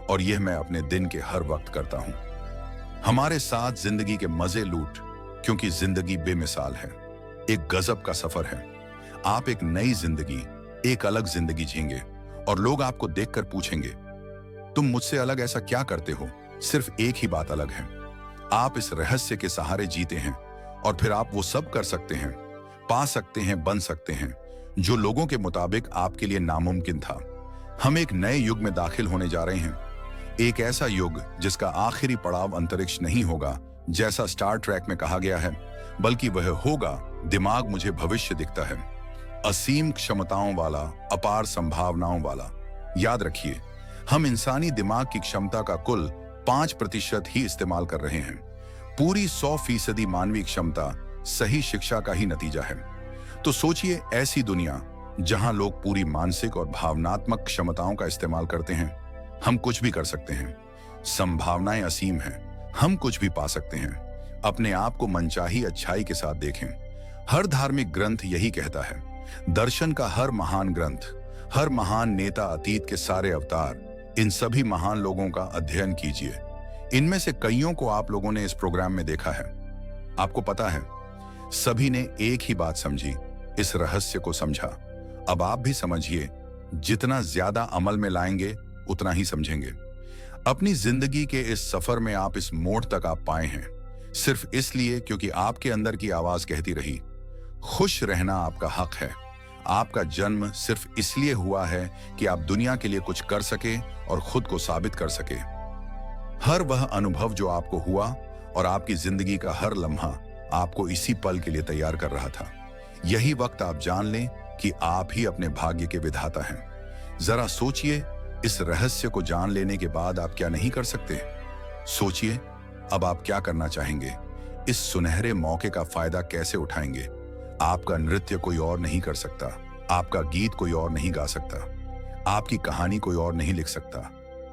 [SPEAKER 1] और यह मैं अपने दिन के हर वक्त करता हूं। हमारे साथ जिंदगी के मजे लूट, क्योंकि जिंदगी बेमिसाल है, एक गजब का सफर है। आप एक नई जिंदगी, एक अलग जिंदगी जिएंगे और लोग आपको देखकर पूछेंगे, तुम मुझसे अलग ऐसा क्या करते हो? सिर्फ एक ही बात अलग है, आप इस रहस्य के सहारे जीते हैं। और फिर आप वो सब कर सकते हैं, पा सकते हैं, बन सकते हैं, जो लोगों के मुताबिक आपके लिए नामुमकिन था। हम एक नए युग में दाखिल होने जा रहे हैं, एक ऐसा युग जिसका आखिरी पड़ाव अंतरिक्ष नहीं होगा जैसा स्टार ट्रैक में कहा गया है, बल्कि वह होगा, दिमाग मुझे भविष्य दिखता है, असीम क्षमताओं वाला, अपार संभावनाओं वाला। याद रखिए, हम इंसानी दिमाग की क्षमता का कुल 5% ही इस्तेमाल कर रहे हैं। पूरी 100% मानवीय क्षमता सही शिक्षा का ही नतीजा है। तो सोचिए, ऐसी दुनिया जहां लोग पूरी मानसिक और भावनात्मक क्षमताओं का इस्तेमाल करते हैं। हम कुछ भी कर सकते हैं, संभावनाएं असीम हैं, हम कुछ भी पा सकते हैं। अपने आप को मनचाही अच्छाई के साथ देखें। हर धार्मिक ग्रंथ यही कहता है। दर्शन का हर महान ग्रंथ, हर महान नेता, अतीत के सारे अवतार, इन सभी महान लोगों का अध्ययन कीजिए। इनमें से कईयों को आप लोगों ने इस प्रोग्राम में देखा है। आपको पता है, सभी ने एक ही बात समझी, इस रहस्य को समझा। अब आप भी समझिए, जितना ज्यादा अमल में लाएंगे उतना ही समझेंगे। अपनी जिंदगी के इस सफर में आप इस मोड़ तक आप पाए हैं सिर्फ इसलिए क्योंकि आपके अंदर की आवाज कहती रही, खुश रहना आपका हक है। आपका जन्म सिर्फ इसलिए हुआ है कि आप दुनिया के लिए कुछ कर सके और खुद को साबित कर सके। हर वह अनुभव जो आपको हुआ और आपकी जिंदगी का हर लम्हा आपको इसी पल के लिए तैयार कर रहा था। यही वक्त आप जान लें कि आप ही अपने भाग्य के विधाता हैं। जरा सोचिए, इस रहस्य को जान लेने के बाद आप क्या नहीं कर सकते? सोचिए, अब आप क्या करना चाहेंगे? इस सुनहरे मौके का फायदा कैसे उठाएंगे? आपका नृत्य कोई और नहीं कर सकता, आपका गीत कोई और नहीं गा सकता, आपकी कहानी कोई और नहीं लिख सकता।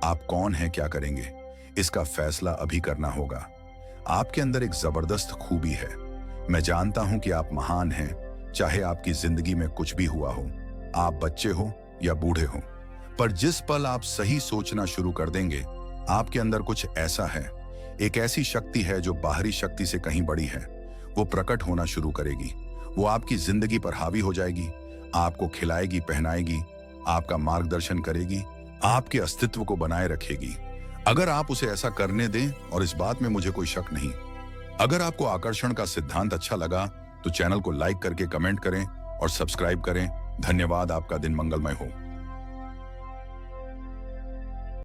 [SPEAKER 1] आप कौन हैं, क्या करेंगे, इसका फैसला अभी करना होगा। आपके अंदर एक जबरदस्त खूबी है। मैं जानता हूं कि आप महान हैं, चाहे आपकी जिंदगी में कुछ भी हुआ हो, आप बच्चे हो या बूढ़े हो। पर जिस पल आप सही सोचना शुरू कर देंगे, आपके अंदर कुछ ऐसा है, एक ऐसी शक्ति है जो बाहरी शक्ति से कहीं बड़ी है। वो प्रकट होना शुरू करेगी। वो आपकी जिंदगी पर हावी हो जाएगी, आपको खिलाएगी, पहनाएगी, आपका मार्गदर्शन करेगी, आपके अस्तित्व को बनाए रखेगी। अगर आप उसे ऐसा करने दें, और इस बात में मुझे कोई शक नहीं। अगर आपको आकर्षण का सिद्धांत अच्छा लगा तो चैनल को लाइक करके कमेंट करें और सब्सक्राइब करें। धन्यवाद। आपका दिन मंगलमय हो।